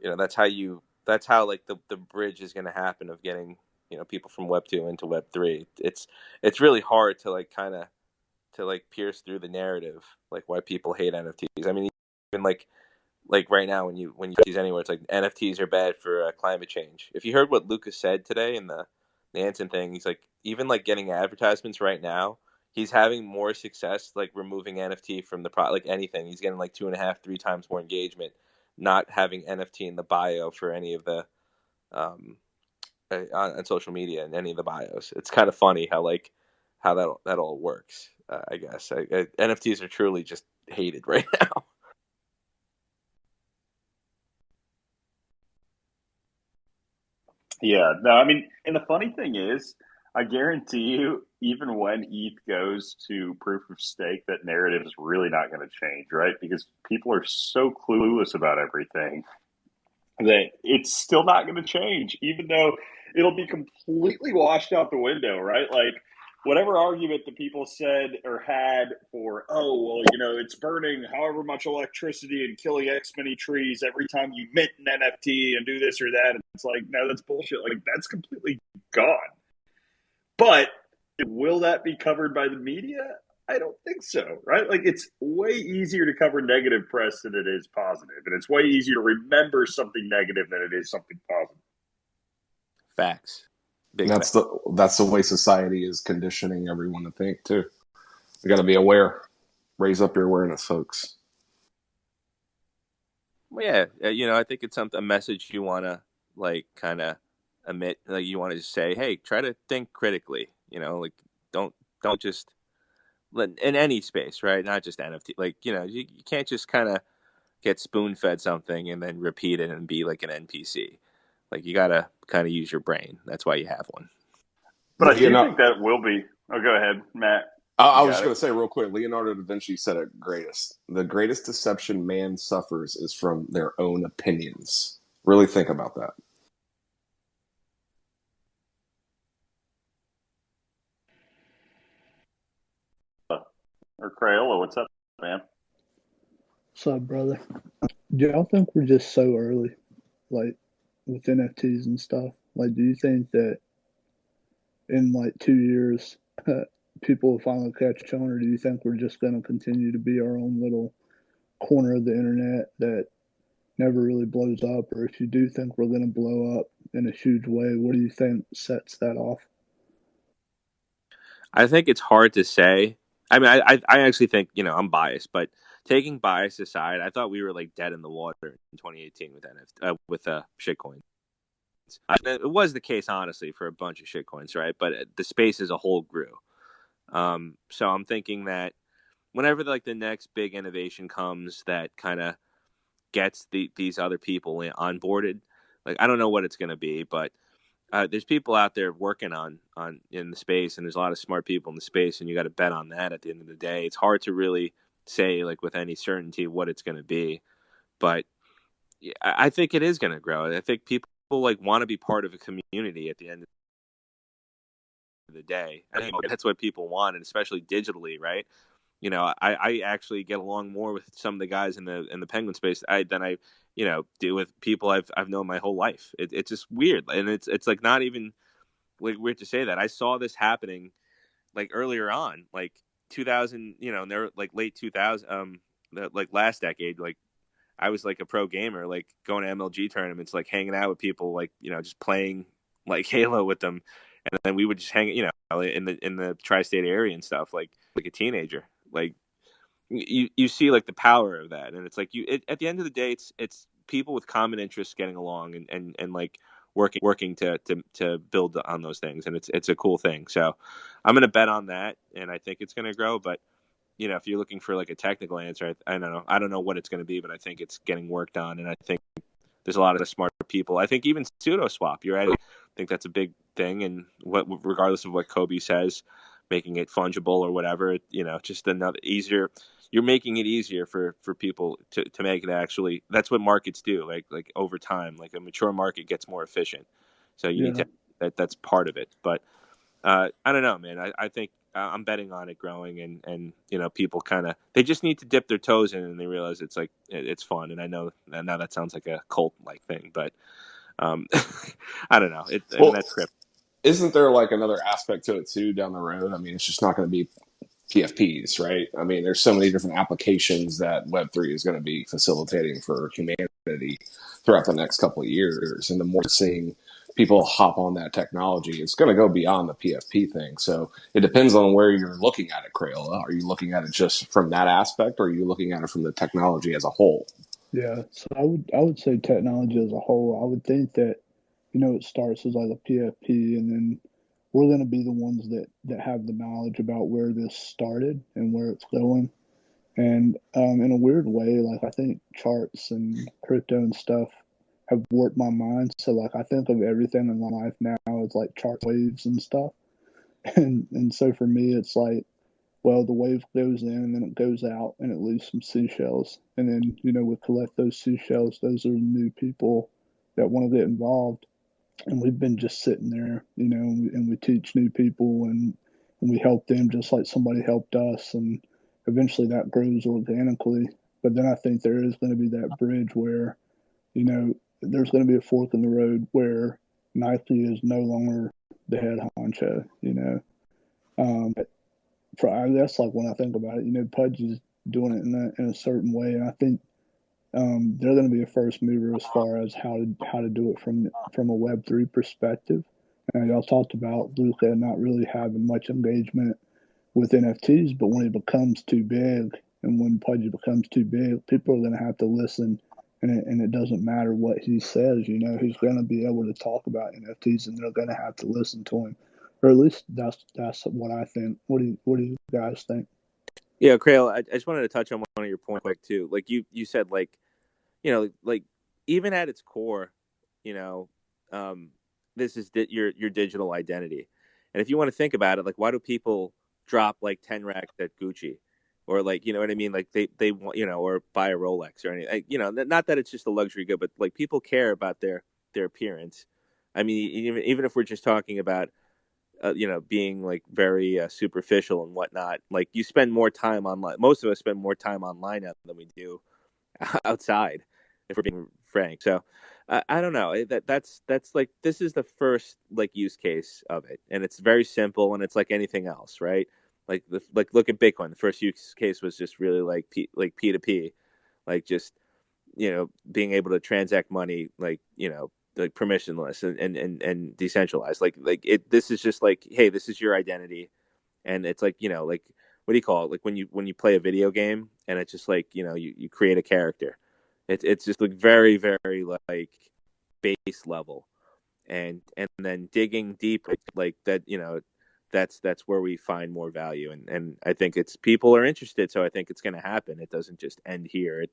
that's how like the bridge is going to happen of getting people from Web 2 into Web 3. It's really hard to like kind of to like pierce through the narrative, like why people hate NFTs. I mean, even like right now when you see anywhere, it's like NFTs are bad for climate change. If you heard what Lucas said today in the Nansen thing, he's like, even like getting advertisements right now, he's having more success like removing NFT from the like anything. He's getting like 2.5, 3 times more engagement not having NFT in the bio for any of the um on social media and any of the bios. It's kind of funny how that all works. I guess NFTs are truly just hated right now. Yeah, no, I mean, and the funny thing is, I guarantee you, even when ETH goes to proof of stake, that narrative is really not going to change, right? Because people are so clueless about everything that it's still not going to change, even though it'll be completely washed out the window, right? Like, whatever argument that people said or had for, oh, well, it's burning however much electricity and killing X many trees every time you mint an NFT and do this or that. And it's like, no, that's bullshit. Like, that's completely gone. But will that be covered by the media? I don't think so, right? Like, it's way easier to cover negative press than it is positive, and it's way easier to remember something negative than it is something positive. Facts. That's the way society is conditioning everyone to think too. We got to be aware. Raise up your awareness, folks. Well, yeah, I think it's a message you want to like kind of emit. Like you want to say, hey, try to think critically. Like don't just in any space, right? Not just NFT. Like you can't just kind of get spoon fed something and then repeat it and be like an NPC. Like you gotta kind of use your brain. That's why you have one. But I do think that will be. Oh, go ahead, Matt. I was just going to say real quick, Leonardo da Vinci said it greatest. The greatest deception man suffers is from their own opinions. Really think about that. Or Crayola, what's up, man? What's up, brother? Do y'all think we're just so early, like with NFTs and stuff? Like, do you think that in like 2 years, people will finally catch on, or do you think we're just going to continue to be our own little corner of the internet that never really blows up? Or if you do think we're going to blow up in a huge way, what do you think sets that off? I think it's hard to say. I mean, I actually think I'm biased, but taking bias aside, I thought we were like dead in the water in 2018 with shitcoins. It was the case, honestly, for a bunch of shitcoins, right? But the space as a whole grew. So I'm thinking that whenever like the next big innovation comes that kind of gets these other people onboarded, like I don't know what it's going to be, but there's people out there working on in the space, and there's a lot of smart people in the space, and you got to bet on that. At the end of the day, it's hard to really say like with any certainty what it's going to be, but I think it is going to grow. I think people like want to be part of a community at the end of the day. I think that's what people want, and especially digitally, right? I actually get along more with some of the guys in the Penguin space than I do with people I've known my whole life. It's just weird, and it's like not even weird to say that. I saw this happening like earlier on, like 2000, and they're like late 2000, like last decade. Like I was like a pro gamer, like going to MLG tournaments, like hanging out with people, like just playing like Halo with them, and then we would just hang, in the tri-state area and stuff, like a teenager. Like you see like the power of that, and it's like at the end of the day, it's people with common interests getting along and like working to build on those things, and it's a cool thing. So I'm gonna bet on that, and I think it's gonna grow. But if you're looking for like a technical answer, I don't know what it's going to be, but I think it's getting worked on, and I think there's a lot of smart people. I think even pseudo swap, you're right. I think that's a big thing, and regardless of what Kobe says, making it fungible or whatever, just another easier. You're making it easier for people to make it actually. That's what markets do. Like over time, like a mature market gets more efficient. So you need to that's part of it. But I don't know, man. I think I'm betting on it growing, and people they just need to dip their toes in, and they realize it's like it's fun. And I know now that sounds like a cult like thing, but I don't know. That's crypto. Isn't there like another aspect to it too down the road? I mean, it's just not going to be PFPs, right? I mean, there's so many different applications that Web3 is going to be facilitating for humanity throughout the next couple of years. And the more seeing people hop on that technology, it's going to go beyond the PFP thing. So it depends on where you're looking at it, Crayola. Are you looking at it just from that aspect, or are you looking at it from the technology as a whole? Yeah, so I would say technology as a whole. I would think that it starts as like a PFP, and then we're going to be the ones that have the knowledge about where this started and where it's going. And in a weird way, like I think charts and crypto and stuff have warped my mind. So like I think of everything in my life now as like chart waves and stuff. And so for me, it's like, well, the wave goes in and then it goes out and it leaves some seashells. And then, we collect those seashells. Those are new people that want to get involved. And we've been just sitting there, and we teach new people and we help them just like somebody helped us. And eventually that grows organically. But then I think there is going to be that bridge where, there's going to be a fork in the road where Nike is no longer the head honcho, Um, that's like when I think about it, Pudge is doing it in a certain way. And I think they're going to be a first mover as far as how to do it from a Web3 perspective. And y'all talked about Luca not really having much engagement with NFTs, but when it becomes too big and when Pudgy becomes too big, people are going to have to listen. And it doesn't matter what he says, he's going to be able to talk about NFTs, and they're going to have to listen to him, or at least that's what I think. What do you guys think? Yeah, Crail, I just wanted to touch on one of your points quick too. Like you said, like like even at its core, this is your digital identity. And if you want to think about it, like why do people drop like 10 racks at Gucci, or like what I mean, like they want or buy a Rolex or anything. Like, not that it's just a luxury good, but like people care about their appearance. I mean, even if we're just talking about being like very superficial and whatnot, like you spend more time online. Most of us spend more time online now than we do outside, if we're being frank. So I don't know. That's like, this is the first like use case of it, and it's very simple, and it's like anything else, right? Like look at Bitcoin. The first use case was just really like P2P, like just being able to transact money like like permissionless and decentralized. Like this is just like, hey, this is your identity, and it's like like, what do you call it? Like when you play a video game and it's just like you create a character. It's just like very very like base level, and then digging deep like that. That's where we find more value, and I think it's people are interested, so I think it's going to happen. It doesn't just end here.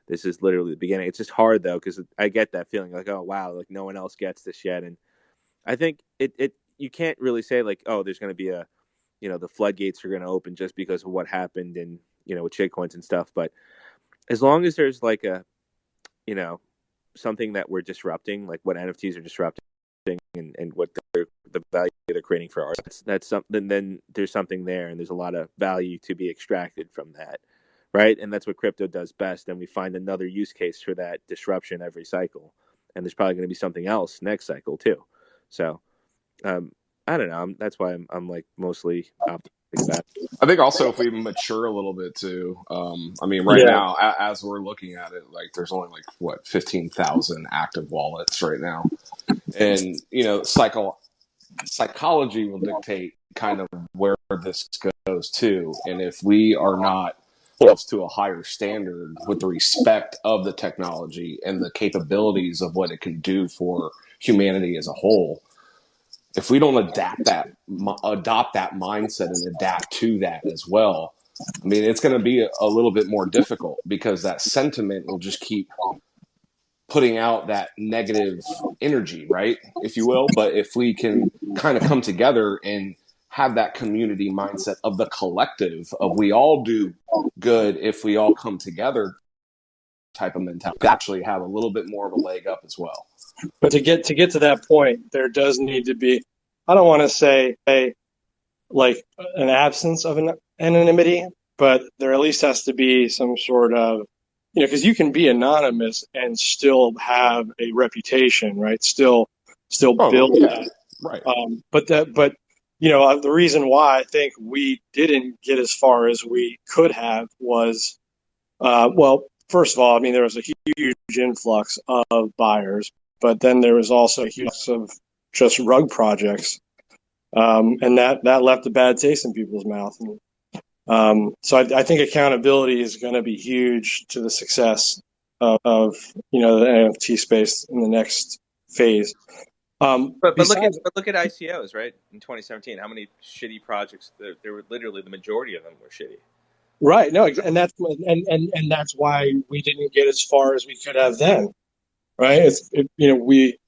This is literally the beginning. It's just hard though, because I get that feeling like, oh wow, like no one else gets this yet, and I think it you can't really say like, oh, there's going to be a the floodgates are going to open just because of what happened in with shitcoins and stuff. But as long as there's like a something that we're disrupting, like what NFTs are disrupting, and what the value they're creating for art, that's something. Then there's something there, and there's a lot of value to be extracted from that, right? And that's what crypto does best. And we find another use case for that disruption every cycle, and there's probably going to be something else next cycle too. So I don't know. That's why I'm like mostly optimistic about it. I think also if we mature a little bit too, I mean, right Yeah. now, as we're looking at it, like there's only like what 15,000 active wallets right now, and psychology will dictate kind of where this goes to, and if we are not close to a higher standard with the respect of the technology and the capabilities of what it can do for humanity as a whole, if we don't adopt that mindset and adapt to that as well, I mean, it's going to be a little bit more difficult because that sentiment will just keep putting out that negative energy, right? If you will. But if we can kind of come together and have that community mindset of the collective, of we all do good if we all come together type of mentality, we actually have a little bit more of a leg up as well. But to get to that point, there does need to be, I don't want to say like an absence of an anonymity, but there at least has to be some sort of, because you can be anonymous and still have a reputation, right? Still Oh build yeah, that. right. But the reason why I think we didn't get as far as we could have was, well, first of all, I mean, there was a huge influx of buyers, but then there was also a huge influx of just rug projects, and that left a bad taste in people's mouth. So I think accountability is going to be huge to the success of the NFT space in the next phase. But look Besides, at ICOs, right? In 2017, how many shitty projects? There were literally the majority of them were shitty. right, no, and that's why we didn't get as far as we could have then, right? It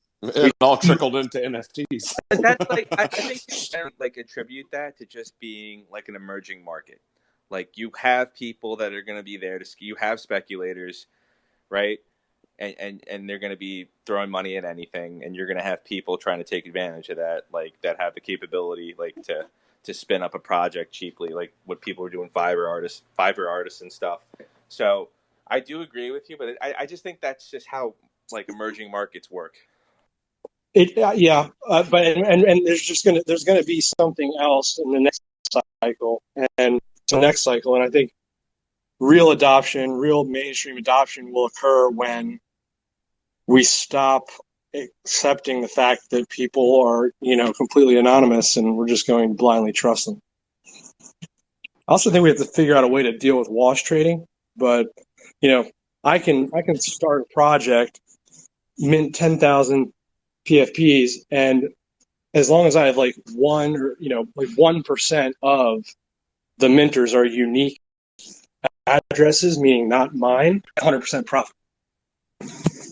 all trickled into NFTs. But that's like I think you can like attribute that to just being like an emerging market. Like you have people that are going to be there to you have speculators, right? And they're going to be throwing money at anything, and you're going to have people trying to take advantage of that, like that have the capability, like to spin up a project cheaply, like what people are doing, Fiverr artists and stuff. So I do agree with you, but I just think that's just how like emerging markets work. but there's gonna be something else in the next cycle and the next cycle, and I think real mainstream adoption will occur when we stop accepting the fact that people are, completely anonymous and we're just going to blindly trust them. I also think we have to figure out a way to deal with wash trading, but I can start a project, mint 10,000 PFPs, and as long as I have like 1% of the minters are unique addresses, meaning not mine, 100% profit.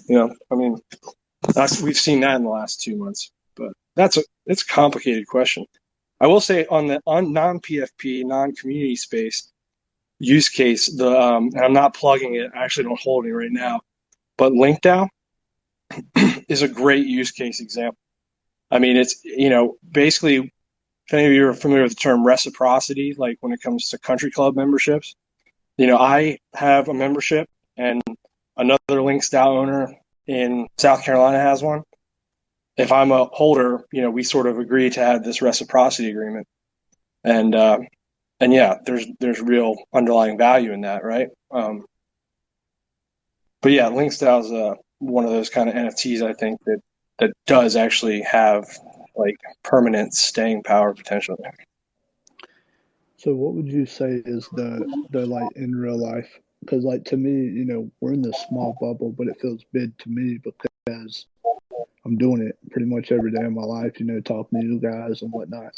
I mean, we've seen that in the last 2 months, but it's a complicated question. I will say on non-PFP, non-community space use case, and I'm not plugging it. I actually don't hold it right now, but LinkDAO is a great use case example. I mean, it's basically, if any of you are familiar with the term reciprocity, like when it comes to country club memberships, I have a membership and another LinksDAO owner in South Carolina has one. If I'm a holder, we sort of agree to have this reciprocity agreement, and yeah, there's real underlying value in that, right? But yeah, LinksDAO is one of those kind of NFTs I think that does actually have like permanent staying power potential. So what would you say is the like in real life? Because like to me, we're in this small bubble, but it feels big to me because I'm doing it pretty much every day of my life. Talking to you guys and whatnot.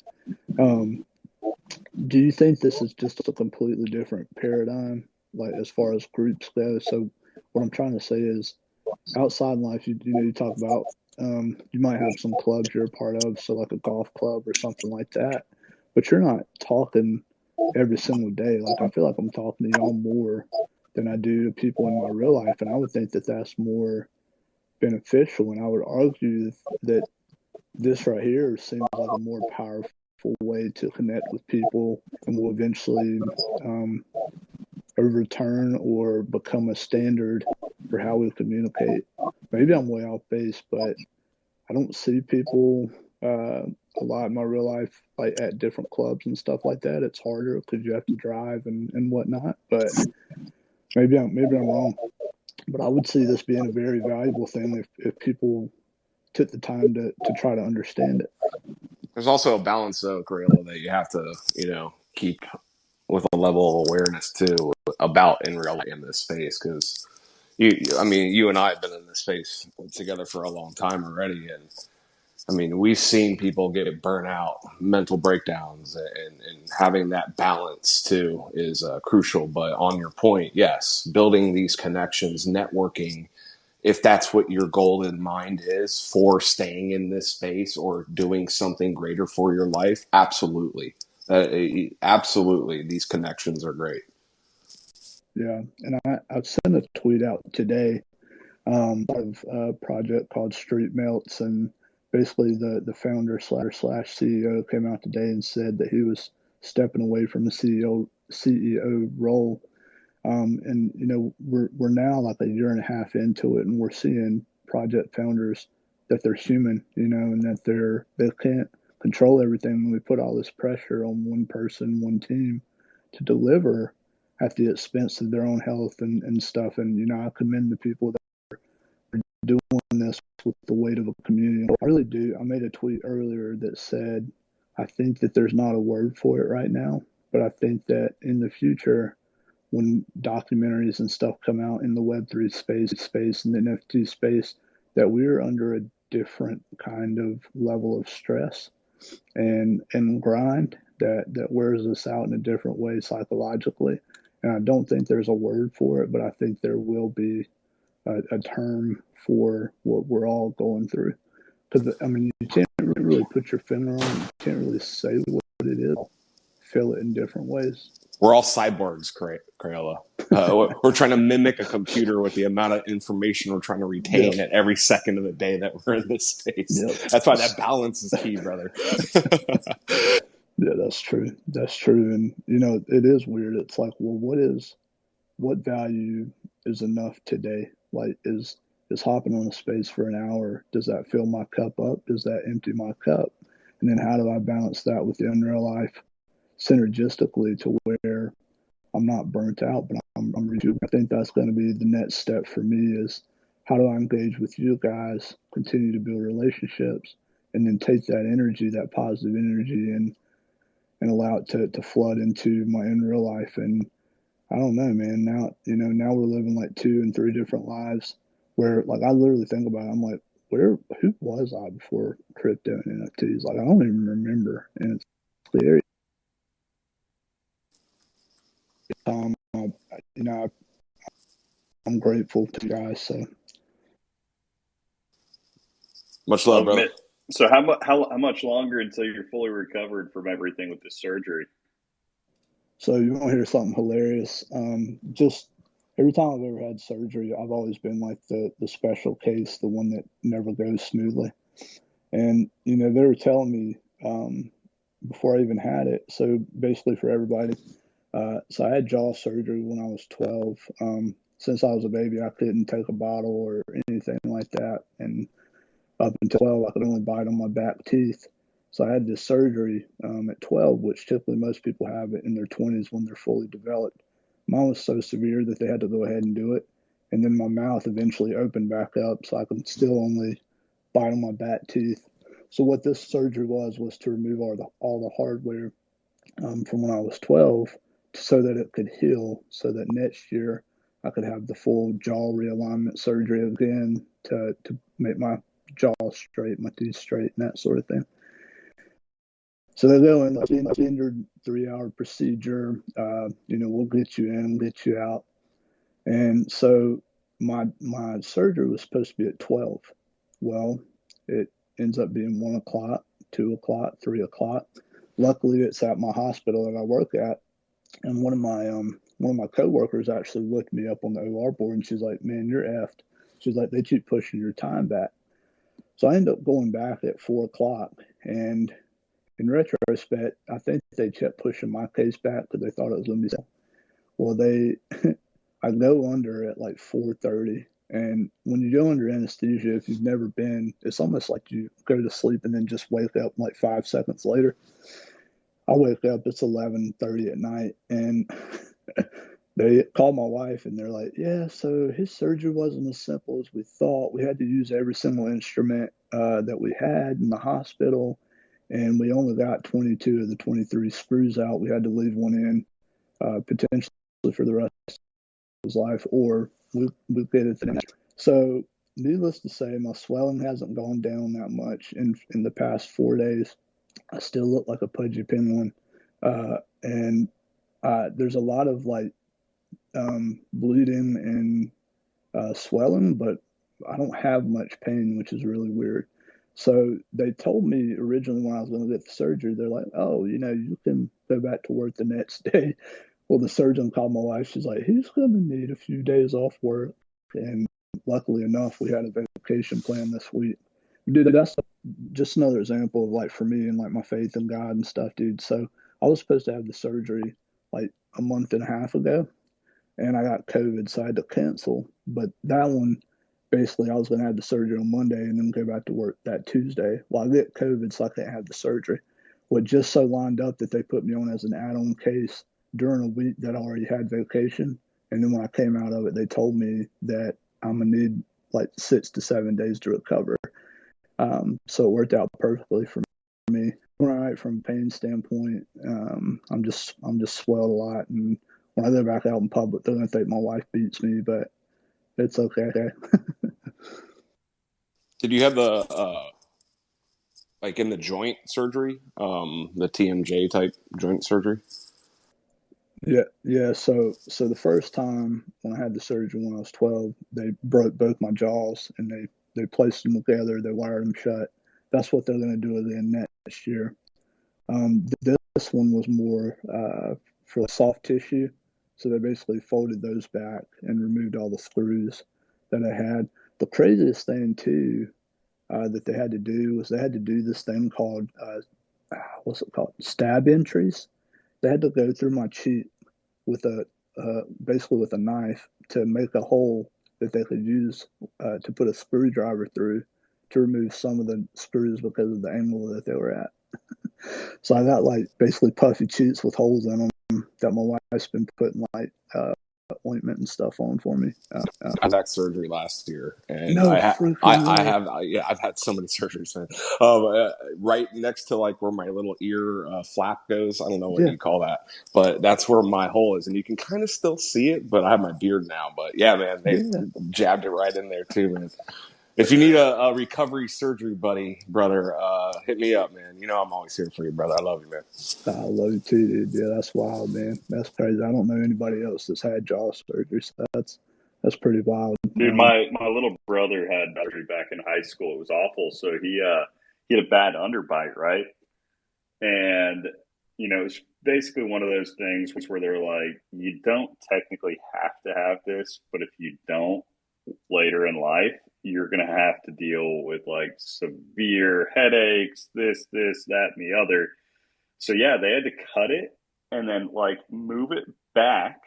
Do you think this is just a completely different paradigm, like as far as groups go? So what I'm trying to say is, outside life, you talk about you might have some clubs you're a part of, so like a golf club or something like that, but you're not talking every single day. Like I feel like I'm talking to y'all more than I do to people in my real life, and I would think that that's more beneficial. And I would argue that this right here seems like a more powerful way to connect with people and will eventually overturn or become a standard for how we communicate. Maybe I'm way off base, but I don't see people a lot in my real life, like at different clubs and stuff like that. It's harder because you have to drive and whatnot. But maybe I'm wrong. But I would see this being a very valuable thing if people took the time to try to understand it. There's also a balance, though, Crayola, that you have to, keep with a level of awareness too about in real life in this space, because you and I have been in this space together for a long time already, and I mean, we've seen people get burnt out, mental breakdowns, and having that balance too is crucial. But on your point, yes, building these connections, networking, if that's what your goal in mind is for staying in this space or doing something greater for your life, absolutely. Absolutely, these connections are great. Yeah, and I've sent a tweet out today of a project called Street Melts, and basically the founder slash CEO came out today and said that he was stepping away from the CEO role. And we're now like a year and a half into it, and we're seeing project founders that they're human, and that they can't control everything. When we put all this pressure on one person, one team to deliver at the expense of their own health and stuff. And I commend the people that are doing this with the weight of a community. I really do. I made a tweet earlier that said, I think that there's not a word for it right now, but I think that in the future, when documentaries and stuff come out in the Web3 space and the NFT space, that we're under a different kind of level of stress and grind that wears us out in a different way psychologically. And I don't think there's a word for it, but I think there will be a term for what we're all going through. Because, I mean, you can't really put your finger on it. You can't really say what it is. Feel it in different ways. We're all cyborgs, Crayola. We're trying to mimic a computer with the amount of information we're trying to retain at every second of the day that we're in this space. Yep. That's why that balance is key, brother. Yeah, that's true. That's true. And, it is weird. It's like, well, what value is enough today? Like, is hopping on a space for an hour, does that fill my cup up? Does that empty my cup? And then how do I balance that with the real life synergistically to where I'm not burnt out, but I'm rejuvenated? I think that's going to be the next step for me is how do I engage with you guys, continue to build relationships, and then take that energy, that positive energy, and allow it to flood into my in real life. And I don't know, man. Now we're living like 2 and 3 different lives where, like, I literally think about it. I'm like, who was I before crypto and NFTs? Like, I don't even remember. And it's clear. I'm grateful to you guys. So much love, brother. So how much longer until you're fully recovered from everything with this surgery? So you want to hear something hilarious? Just every time I've ever had surgery, I've always been like the special case, the one that never goes smoothly. And, they were telling me before I even had it. So basically for everybody, so I had jaw surgery when I was 12. Since I was a baby, I couldn't take a bottle or anything like that. And up until 12, I could only bite on my back teeth. So I had this surgery at 12, which typically most people have it in their 20s when they're fully developed. Mine was so severe that they had to go ahead and do it. And then my mouth eventually opened back up, so I could still only bite on my back teeth. So what this surgery was to remove all the hardware from when I was 12 so that it could heal, so that next year I could have the full jaw realignment surgery again to make my jaw straight, my teeth straight, and that sort of thing. So they're going like standard 3-hour procedure. We'll get you in, get you out. And so my surgery was supposed to be at 12. Well, it ends up being 1 o'clock, 2 o'clock, 3 o'clock. Luckily, it's at my hospital that I work at, and one of my coworkers actually looked me up on the OR board, and she's like, "Man, you're effed." She's like, "They keep pushing your time back." So I ended up going back at 4 o'clock, and in retrospect, I think they kept pushing my case back because they thought it was going to be. Well, I go under at like 4:30, And when you go under anesthesia, if you've never been, it's almost like you go to sleep and then just wake up like 5 seconds later. I wake up, it's 11:30 at night, and they call my wife and they're like, yeah, so his surgery wasn't as simple as we thought. We had to use every single instrument that we had in the hospital, and we only got 22 of the 23 screws out. We had to leave one in potentially for the rest of his life, or we get it. So, needless to say, my swelling hasn't gone down that much in the past 4 days. I still look like a pudgy penguin, and there's a lot of like bleeding and swelling, but I don't have much pain, which is really weird. So they told me originally when I was going to get the surgery, they're like, oh, you can go back to work the next day. Well, the surgeon called my wife. She's like, he's going to need a few days off work. And luckily enough, we had a vacation plan this week. Dude, that's just another example of like for me and like my faith in God and stuff, dude. So I was supposed to have the surgery like a month and a half ago, and I got COVID, so I had to cancel. But that one, basically, I was going to have the surgery on Monday and then go back to work that Tuesday. Well, I get COVID, so I can't have the surgery. Well, just so lined up that they put me on as an add-on case during a week that I already had vacation. And then when I came out of it, they told me that I'm going to need like 6 to 7 days to recover. So it worked out perfectly for me. All right, from a pain standpoint, I'm just swelled a lot, and when I go back out in public, they're gonna think my wife beats me, but it's okay. Did you have the like in the joint surgery, the TMJ type joint surgery? Yeah. So the first time when I had the surgery when I was 12, they broke both my jaws and they placed them together. They wired them shut. That's what they're gonna do again next year. This one was more for soft tissue, so they basically folded those back and removed all the screws that I had. The craziest thing too that they had to do was they had to do this thing called what's it called, stab entries. They had to go through my cheek with a basically with a knife to make a hole that they could use to put a screwdriver through to remove some of the screws because of the angle that they were at. So I got like basically puffy cheeks with holes in them that my wife's been putting like ointment and stuff on for me. I had back surgery last year, and No freaking I way. have I've had so many surgeries, man. Right next to like where my little ear flap goes. I don't know what Yeah, you call that, but that's where my hole is, and you can kind of still see it. But I have my beard now. But yeah, man, they yeah. jabbed it right in there too, man. If you need a recovery surgery buddy, brother, hit me up, man. You know I'm always here for you, brother. I love you, man. I love you too, dude. Yeah, that's wild, man. That's crazy. I don't know anybody else that's had jaw surgery, so that's pretty wild. Dude, my little brother had surgery back in high school. It was awful. So he had a bad underbite, right? And it's basically one of those things where they're like, you don't technically have to have this, but if you don't later in life, you're gonna have to deal with like severe headaches, this, that, and the other. So yeah, they had to cut it and then like move it back,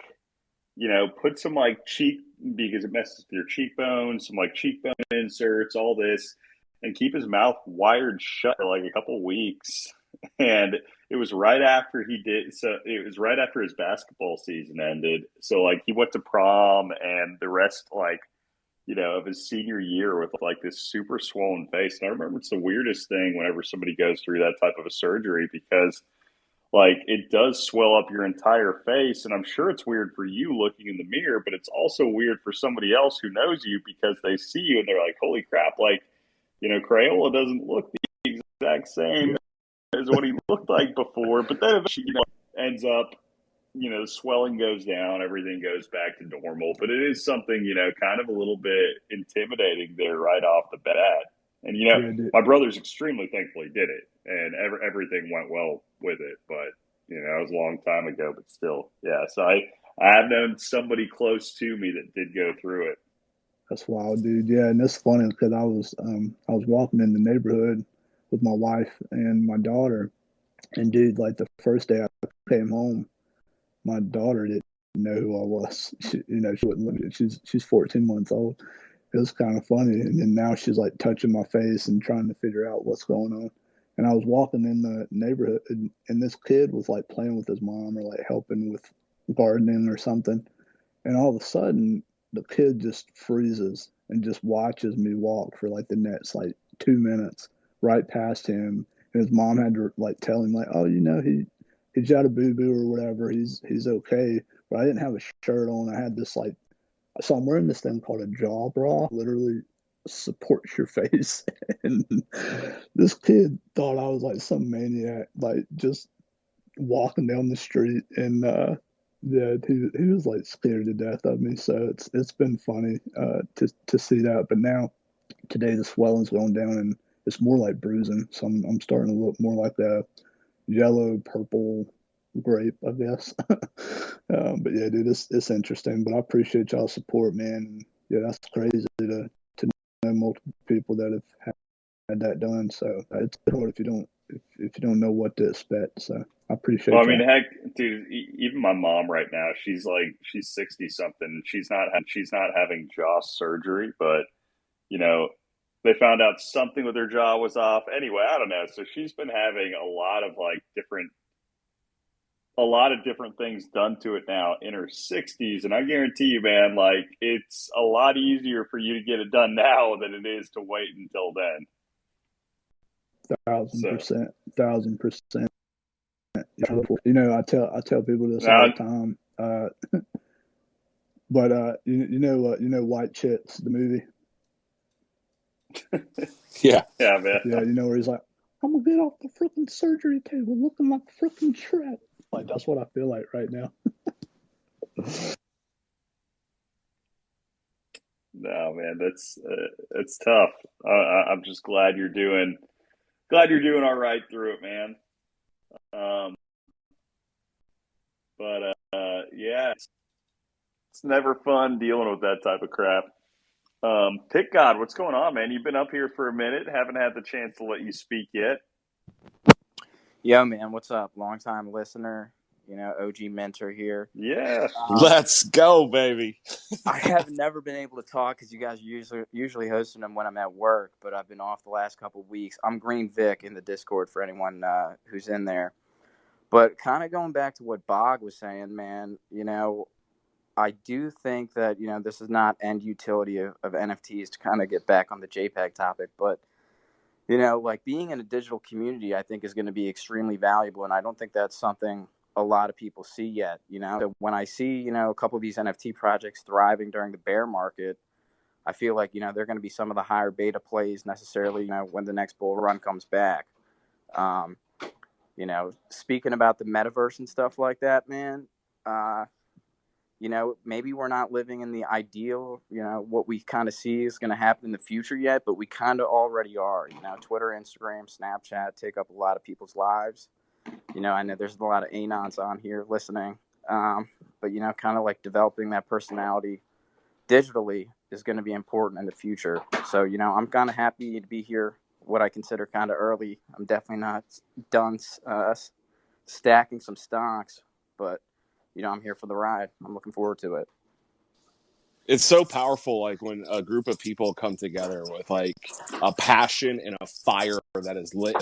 put some like cheek because it messes with your cheekbones, some like cheekbone inserts, all this, and keep his mouth wired shut for like a couple weeks. And it was right after he did, so it was right after his basketball season ended. So like he went to prom and the rest of his senior year with like this super swollen face. And I remember it's the weirdest thing whenever somebody goes through that type of a surgery because like it does swell up your entire face. And I'm sure it's weird for you looking in the mirror, but it's also weird for somebody else who knows you because they see you and they're like, holy crap, like, Crayola doesn't look the exact same as what he looked like before. But then eventually, ends up, swelling goes down, everything goes back to normal. But it is something, kind of a little bit intimidating there right off the bat. And, Yeah, dude. my brother's extremely thankful he did it and everything went well with it. But, it was a long time ago, but still, yeah. So I have known somebody close to me that did go through it. That's wild, dude. Yeah, and it's funny because I was walking in the neighborhood with my wife and my daughter, and dude, like the first day I came home, my daughter didn't know who I was. She wouldn't look at it. She's 14 months old, it was kind of funny. And then now she's like touching my face and trying to figure out what's going on. And I was walking in the neighborhood, and this kid was like playing with his mom or like helping with gardening or something. And all of a sudden, the kid just freezes and just watches me walk for like the next like 2 minutes right past him. And his mom had to like tell him like, oh, he's got a boo boo or whatever. He's okay. But I didn't have a shirt on. I had this like, so I'm wearing this thing called a jaw bra, literally supports your face. And this kid thought I was like some maniac, like just walking down the street. And yeah, he was like scared to death of me. So it's been funny to see that. But now today the swelling's going down and it's more like bruising. So I'm starting to look more like a yellow, purple grape, I guess. But yeah, dude, it's interesting. But I appreciate y'all's support, man. Yeah, that's crazy to know multiple people that have had that done. So it's hard if you don't know what to expect. So I appreciate Well, I y'all. mean, heck, dude, even my mom right now, she's 60 something. She's not having jaw surgery, but you know, they found out something with her jaw was off. Anyway, I don't know. So she's been having a lot of different things done to it now in her 60s, and I guarantee you, man, like it's a lot easier for you to get it done now than it is to wait until then. 1,000%, 1,000%. You know, I tell people this all the time. But you know White Chicks, the movie. Yeah, man. Yeah, you know where he's like, I'm gonna get off the freaking surgery table looking like freaking Shrek. Like that's what I feel like right now. No, man, that's it's tough. I'm just glad you're doing all right through it, man. But yeah, it's never fun dealing with that type of crap. Pick God, what's going on, man? You've been up here for a minute. Haven't had the chance to let you speak yet. Yo, man, what's up? Long-time listener, OG mentor here. Yeah. Let's go, baby. I have never been able to talk because you guys are usually hosting them when I'm at work, but I've been off the last couple of weeks. I'm Green Vic in the Discord for anyone who's in there. But kind of going back to what Bog was saying, man, I do think that, this is not end utility of NFTs to kind of get back on the JPEG topic, but like being in a digital community, I think is going to be extremely valuable. And I don't think that's something a lot of people see yet. So when I see, a couple of these NFT projects thriving during the bear market, I feel like, they're going to be some of the higher beta plays necessarily, when the next bull run comes back. Speaking about the metaverse and stuff like that, man, maybe we're not living in the ideal, what we kind of see is going to happen in the future yet, but we kind of already are. Twitter, Instagram, Snapchat take up a lot of people's lives. I know there's a lot of anons on here listening, but, kind of like developing that personality digitally is going to be important in the future. So, I'm kind of happy to be here, what I consider kind of early. I'm definitely not done stacking some stocks, but I'm here for the ride. I'm looking forward to it. It's so powerful, like when a group of people come together with like a passion and a fire that is lit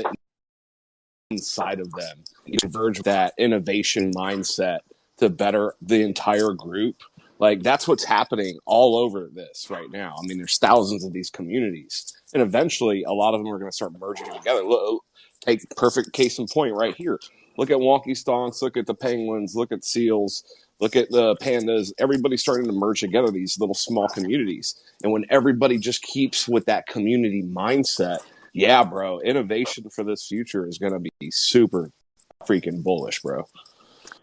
inside of them. You converge that innovation mindset to better the entire group. Like that's what's happening all over this right now. I mean, there's thousands of these communities, and eventually a lot of them are going to start merging together. Take perfect case in point right here. Look at Wonky Stonks, look at the penguins, look at seals, look at the pandas. Everybody's starting to merge together, these little small communities. And when everybody just keeps with that community mindset, yeah, bro, innovation for this future is going to be super freaking bullish, bro.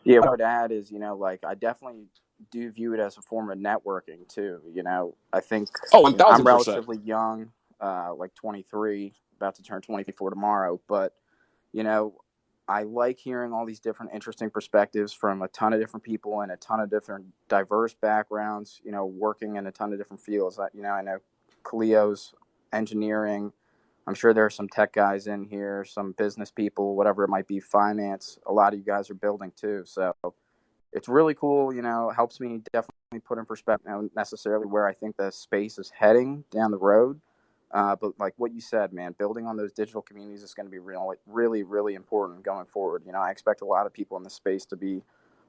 Yeah, what I would add is, I definitely do view it as a form of networking too. I think I'm relatively young, like 23, about to turn 24 tomorrow, but I like hearing all these different interesting perspectives from a ton of different people and a ton of different diverse backgrounds, working in a ton of different fields. I know Khalil's engineering. I'm sure there are some tech guys in here, some business people, whatever it might be, finance. A lot of you guys are building too. So it's really cool. Helps me definitely put in perspective, necessarily where I think the space is heading down the road. But like what you said, man, building on those digital communities is going to be really, really, really important going forward. I expect a lot of people in this space to be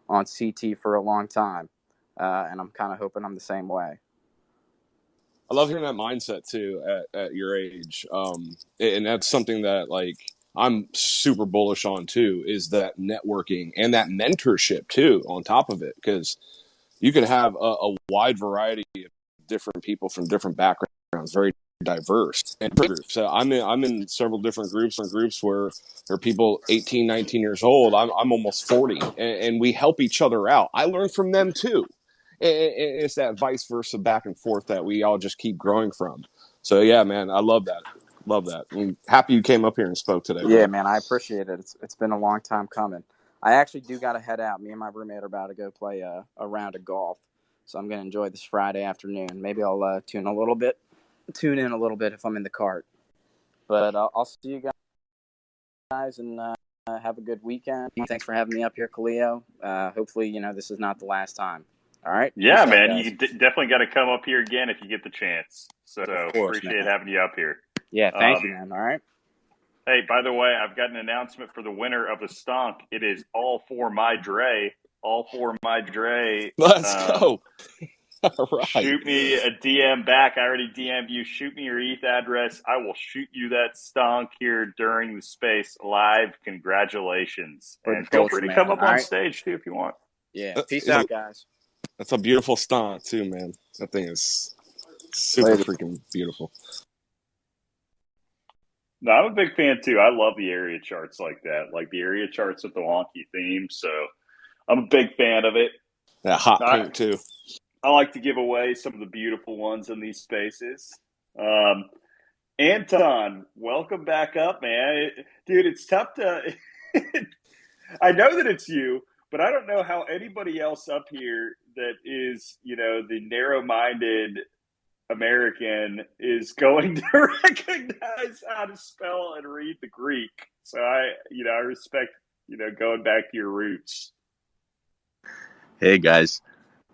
on CT for a long time, and I'm kind of hoping I'm the same way. I love hearing that mindset too at your age, and that's something that like I'm super bullish on too. Is that networking and that mentorship too on top of it, because you could have a wide variety of different people from different backgrounds, very diverse. And so I'm in several different groups where there are people 18, 19 years old. I'm almost 40, and we help each other out. I learn from them too. And it's that vice versa back and forth that we all just keep growing from. So yeah, man, I love that. Love that. I'm happy you came up here and spoke today. Yeah, bro. man, I appreciate it. It's been a long time coming. I actually do got to head out. Me and my roommate are about to go play a round of golf, so I'm going to enjoy this Friday afternoon. Maybe I'll tune in a little bit if I'm in the cart. But I'll see you guys and have a good weekend. Thanks for having me up here, Khalil. Hopefully, this is not the last time. All right. Yeah, Peace out, man, guys. you definitely got to come up here again if you get the chance. So Of course, appreciate man. having you up here. Yeah, thank you, man. All right. Hey, by the way, I've got an announcement for the winner of a stonk. It is all for my Dre. All for my Dre. Let's go. All right. Shoot me a DM back. I already DM'd you. Shoot me your ETH address. I will shoot you that stonk here during the space live. Congratulations. And feel free to come up on stage, too, if you want. Yeah. Peace out, guys. That's a beautiful stonk, too, man. That thing is super freaking beautiful. No, I'm a big fan, too. I love the area charts like that, like the area charts with the wonky theme. So I'm a big fan of it. That hot pink, too. I like to give away some of the beautiful ones in these spaces. Anton, welcome back up, man. Dude, it's tough to... I know that it's you, but I don't know how anybody else up here that is, the narrow-minded American is going to recognize how to spell and read the Greek. So I respect, going back to your roots. Hey guys,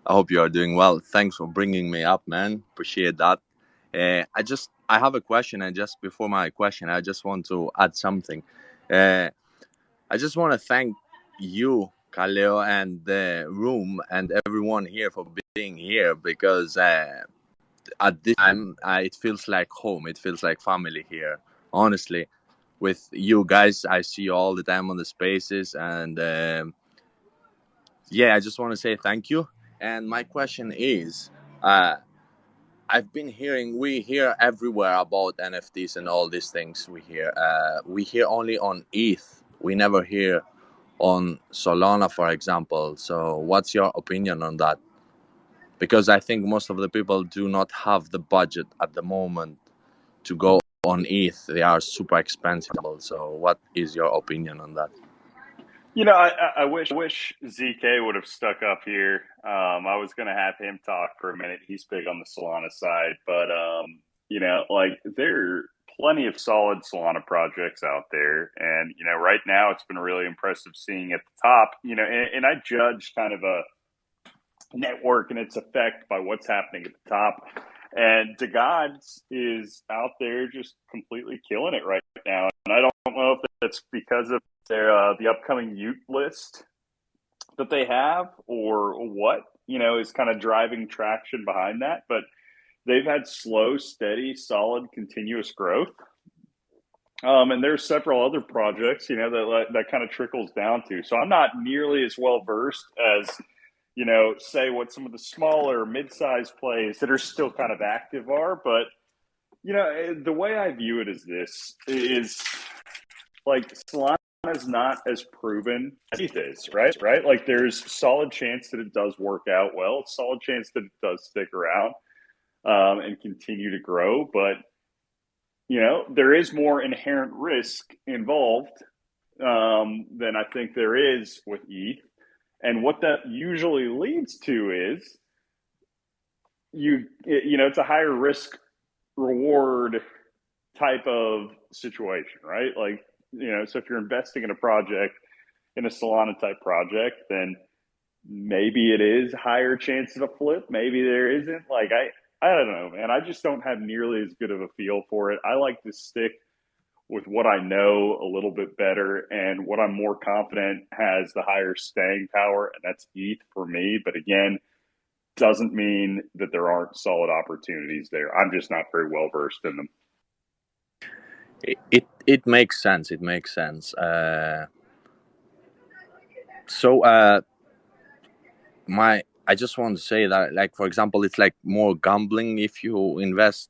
I hope you are doing well. Thanks for bringing me up, man. Appreciate that. I have a question, and just before my question, I just want to add something. I just want to thank you, Khalil, and the room, and everyone here for being here, because at this time, it feels like home. It feels like family here. Honestly, with you guys, I see you all the time on the spaces, and I just want to say thank you. And my question is, I've been we hear everywhere about NFTs and all these things. We hear only on ETH. We never hear on Solana, for example. So, what's your opinion on that? Because I think most of the people do not have the budget at the moment to go on ETH. They are super expensive. So, what is your opinion on that? I wish ZK would have stuck up here. I was going to have him talk for a minute. He's big on the Solana side, but there are plenty of solid Solana projects out there, and right now it's been really impressive seeing at the top. And I judge kind of a network and its effect by what's happening at the top. And DeGods is out there just completely killing it right now. And I don't know if that's because of their the upcoming Ute list that they have or what, is kind of driving traction behind that. But they've had slow, steady, solid, continuous growth. And there's several other projects, that kind of trickles down to. So I'm not nearly as well versed as say what some of the smaller mid-sized plays that are still kind of active are. But, the way I view it is this is like Solana is not as proven as ETH is, right? Like there's solid chance that it does work out well. It's solid chance that it does stick around and continue to grow. But, there is more inherent risk involved than I think there is with ETH. And what that usually leads to is it's a higher risk reward type of situation, right? So if you're investing in a project, in a Solana type project, then, maybe it is higher chance of a flip. Maybe there isn't. Like, I don't know, man. I just don't have nearly as good of a feel for it. I like to stick with what I know a little bit better and what I'm more confident has the higher staying power, and that's ETH for me. But again, doesn't mean that there aren't solid opportunities there. I'm just not very well versed in them. It makes sense. It makes sense. I just want to say that, like, for example, it's like more gambling if you invest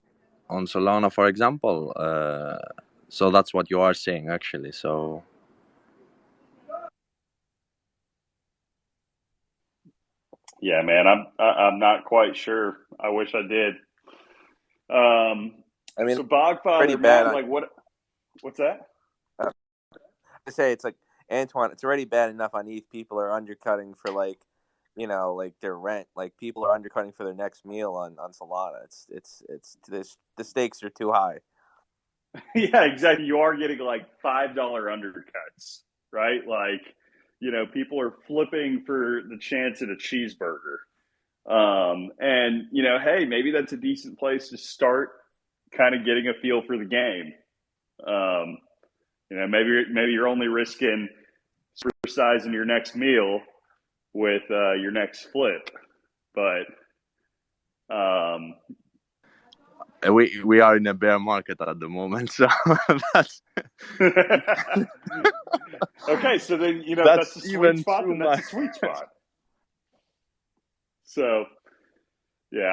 on Solana, for example. So that's what you are saying, actually. So yeah, man, I'm not quite sure. I wish I did. I mean, So Bogfather, pretty bad. Matt, like what's that? I say it's like Antoine. It's already bad enough on ETH. People are undercutting for like their rent. Like people are undercutting for their next meal on Solana. It's the stakes are too high. Yeah, exactly. You are getting like $5 undercuts, right? Like, people are flipping for the chance at a cheeseburger. And hey, maybe that's a decent place to start kind of getting a feel for the game. Maybe you're only risking supersizing your next meal with your next flip, but we are in a bear market at the moment, so that's okay. So then that's the sweet even spot. too Then that's much. a sweet spot. So yeah,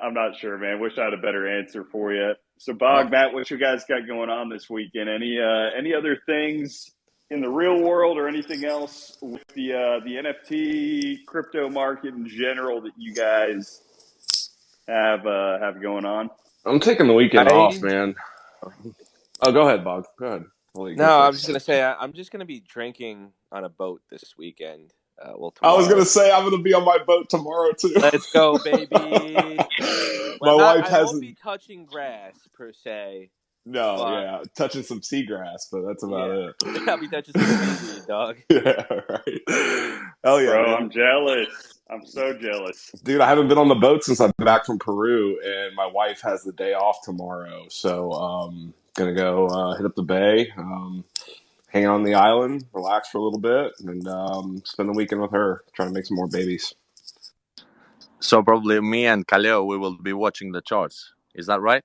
I'm not sure, man. Wish I had a better answer for you. So Bog, Matt, what you guys got going on this weekend? Any other things in the real world or anything else with the NFT crypto market in general that you guys have going on? I'm taking the weekend off, man. Oh, go ahead, Bob. Go ahead. No, I was just gonna say I'm just gonna be drinking on a boat this weekend. Well, I was tomorrow. gonna say I'm gonna be on my boat tomorrow too. Let's go, baby. My wife I hasn't. won't be touching grass per se. No, But yeah, touching some seagrass, but that's about it. I'll be touching some seaweed, dog. Yeah, right. Hell yeah, Bro, man. I'm jealous. I'm so jealous. Dude, I haven't been on the boat since I've been back from Peru, and my wife has the day off tomorrow, so gonna go hit up the bay, hang out on the island, relax for a little bit, and spend the weekend with her, trying to make some more babies. So probably me and Kaleo, we will be watching the charts. Is that right?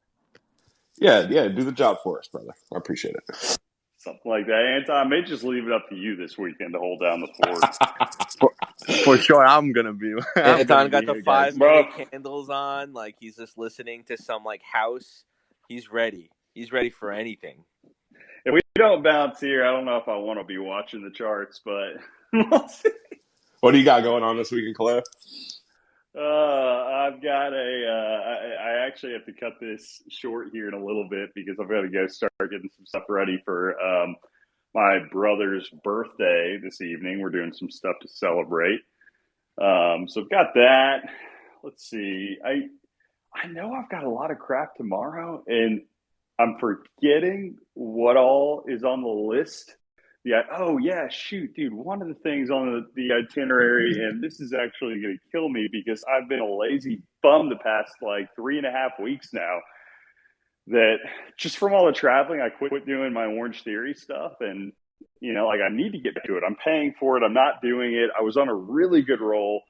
Yeah, do the job for us, brother. I appreciate it. Something like that. Anton, I may just leave it up to you this weekend to hold down the fort. For sure, I'm gonna be. Anton got the here, guys. 5-minute candles on, like he's just listening to some like house. He's ready. He's ready for anything. If we don't bounce here, I don't know if I want to be watching the charts, but we'll see. What do you got going on this weekend, Kaleo? I've got I actually have to cut this short here in a little bit because I've got to go start getting some stuff ready for my brother's birthday this evening. We're doing some stuff to celebrate. So I've got that. Let's see. I know I've got a lot of crap tomorrow, and I'm forgetting what all is on the list. Yeah. Oh, yeah. Shoot, dude. One of the things on the itinerary, and this is actually going to kill me because I've been a lazy bum the past like 3.5 weeks now. That just from all the traveling, I quit doing my Orange Theory stuff, and like I need to get to it. I'm paying for it. I'm not doing it. I was on a really good roll,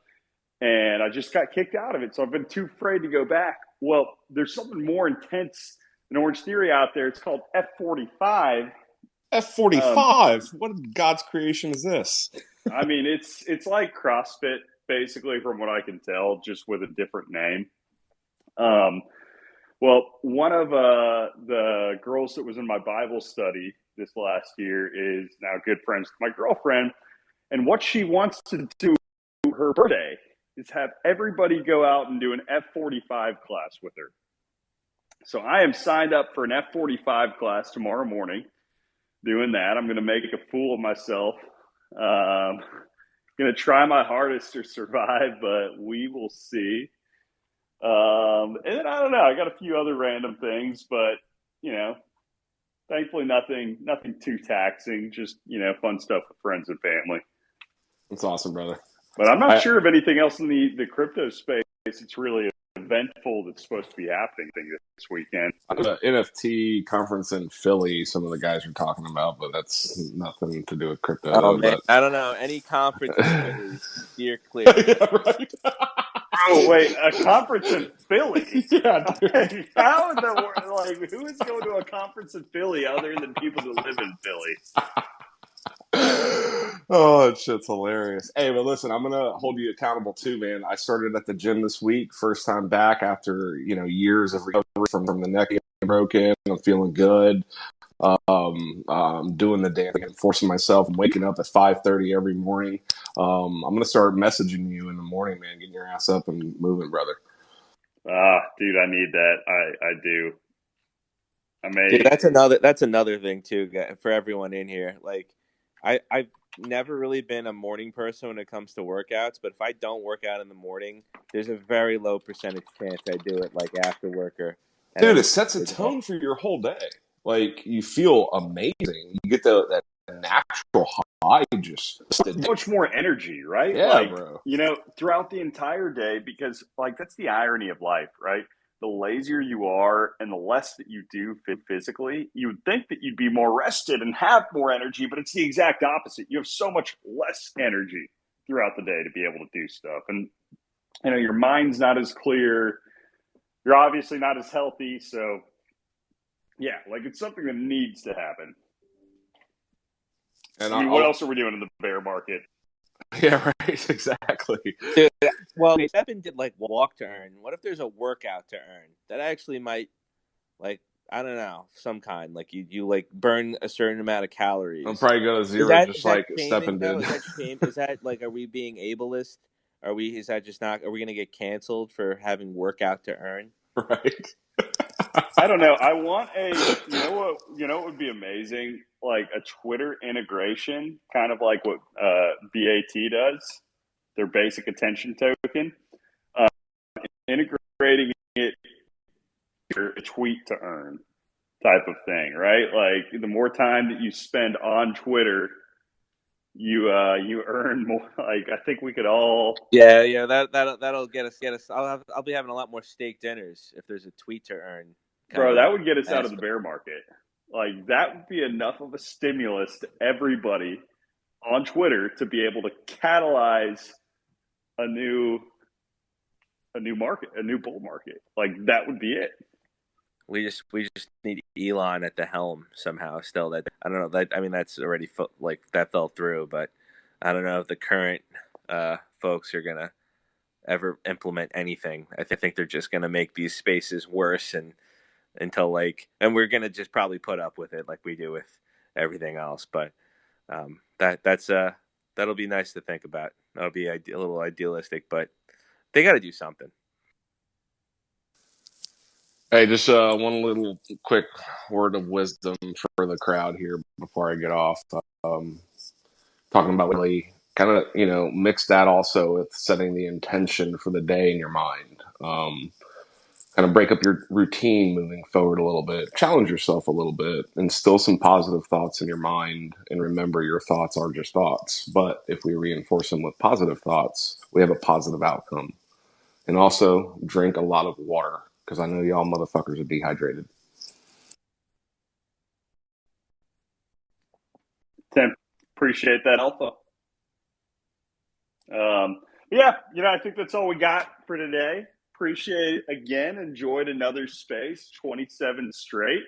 and I just got kicked out of it. So I've been too afraid to go back. Well, there's something more intense than Orange Theory out there. It's called F45. F45? What God's creation is this? I mean, it's like CrossFit, basically, from what I can tell, just with a different name. Well, one of the girls that was in my Bible study this last year is now good friends with my girlfriend. And what she wants to do her birthday is have everybody go out and do an F45 class with her. So I am signed up for an F45 class tomorrow morning. Doing that, I'm going to make a fool of myself. Going to try my hardest to survive, but we will see. And then I don't know. I got a few other random things, but thankfully nothing too taxing. Just fun stuff with friends and family. That's awesome, brother. But I'm not sure of anything else in the crypto space. It's really eventful that's supposed to be happening this weekend. The NFT conference in Philly, some of the guys are talking about, but that's nothing to do with crypto. Oh man, but I don't know. Any conference in Philly, steer clear. Yeah, right. Oh wait, a conference in Philly? Yeah, dude. How in the world? Like, who is going to a conference in Philly other than people that live in Philly? Oh, that shit's hilarious. Hey, but listen, I'm gonna hold you accountable too, man. I started at the gym this week, first time back after years of recovery from the neck being broken. I'm feeling good. I'm doing the damn thing, forcing myself. I'm waking up at 5:30 every morning. I'm gonna start messaging you in the morning, man, getting your ass up and moving, brother. Dude, I need that. I do. Dude, that's another thing too for everyone in here. Like, I've never really been a morning person when it comes to workouts, but if I don't work out in the morning, there's a very low percentage chance I do it like after work or Dude, it sets a tone for your whole day. Like, you feel amazing. You get that natural high, just much more energy, right? Yeah, like, bro. Throughout the entire day, because like that's the irony of life, right? The lazier you are and the less that you do physically, you would think that you'd be more rested and have more energy, but it's the exact opposite. You have so much less energy throughout the day to be able to do stuff. And, your mind's not as clear. You're obviously not as healthy. So, yeah, like it's something that needs to happen. And what else are we doing in the bear market? Yeah, right. Exactly. Dude, well, Stephen did like walk to earn. What if there's a workout to earn? That actually might, like, I don't know, some kind. Like you like burn a certain amount of calories. I'll probably go to zero, just like Stephen did. Is that shame? Is that like, are we being ableist? Is that just not? Are we gonna get canceled for having workout to earn? Right. I don't know. I want what would be amazing? Like a Twitter integration, kind of like what BAT does, their basic attention token, integrating it a tweet to earn type of thing, right? Like the more time that you spend on Twitter, you earn more. Like I think we could all. Yeah. That'll get us. I'll be having a lot more steak dinners if there's a tweet to earn. Bro, that would get us out of the bear market. Like that would be enough of a stimulus to everybody on Twitter to be able to catalyze a new market, a new bull market. Like that would be it. We just need Elon at the helm somehow. Still, that I don't know. That's already that fell through, but I don't know if the current folks are gonna ever implement anything. I think they're just gonna make these spaces worse and we're gonna just probably put up with it like we do with everything else. But that'll be nice to think about. That'll be a little idealistic, but they got to do something. Hey, just one little quick word of wisdom for the crowd here before I get off. Talking about really kind of, mix that also with setting the intention for the day in your mind. Kind of break up your routine moving forward a little bit, challenge yourself a little bit, instill some positive thoughts in your mind, and remember your thoughts are just thoughts. But if we reinforce them with positive thoughts, we have a positive outcome. And also drink a lot of water, because I know y'all motherfuckers are dehydrated. Tim, appreciate that, Alpha. Yeah, I think that's all we got for today. Appreciate it again. Enjoyed another space, 27 straight.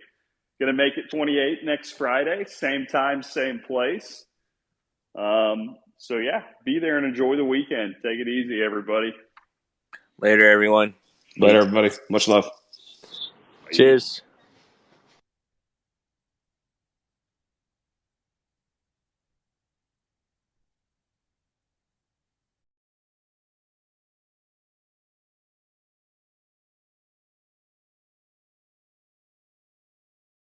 Going to make it 28 next Friday, same time, same place. So yeah, be there and enjoy the weekend. Take it easy, everybody. Later, everyone. Later, everybody. Much love. Cheers.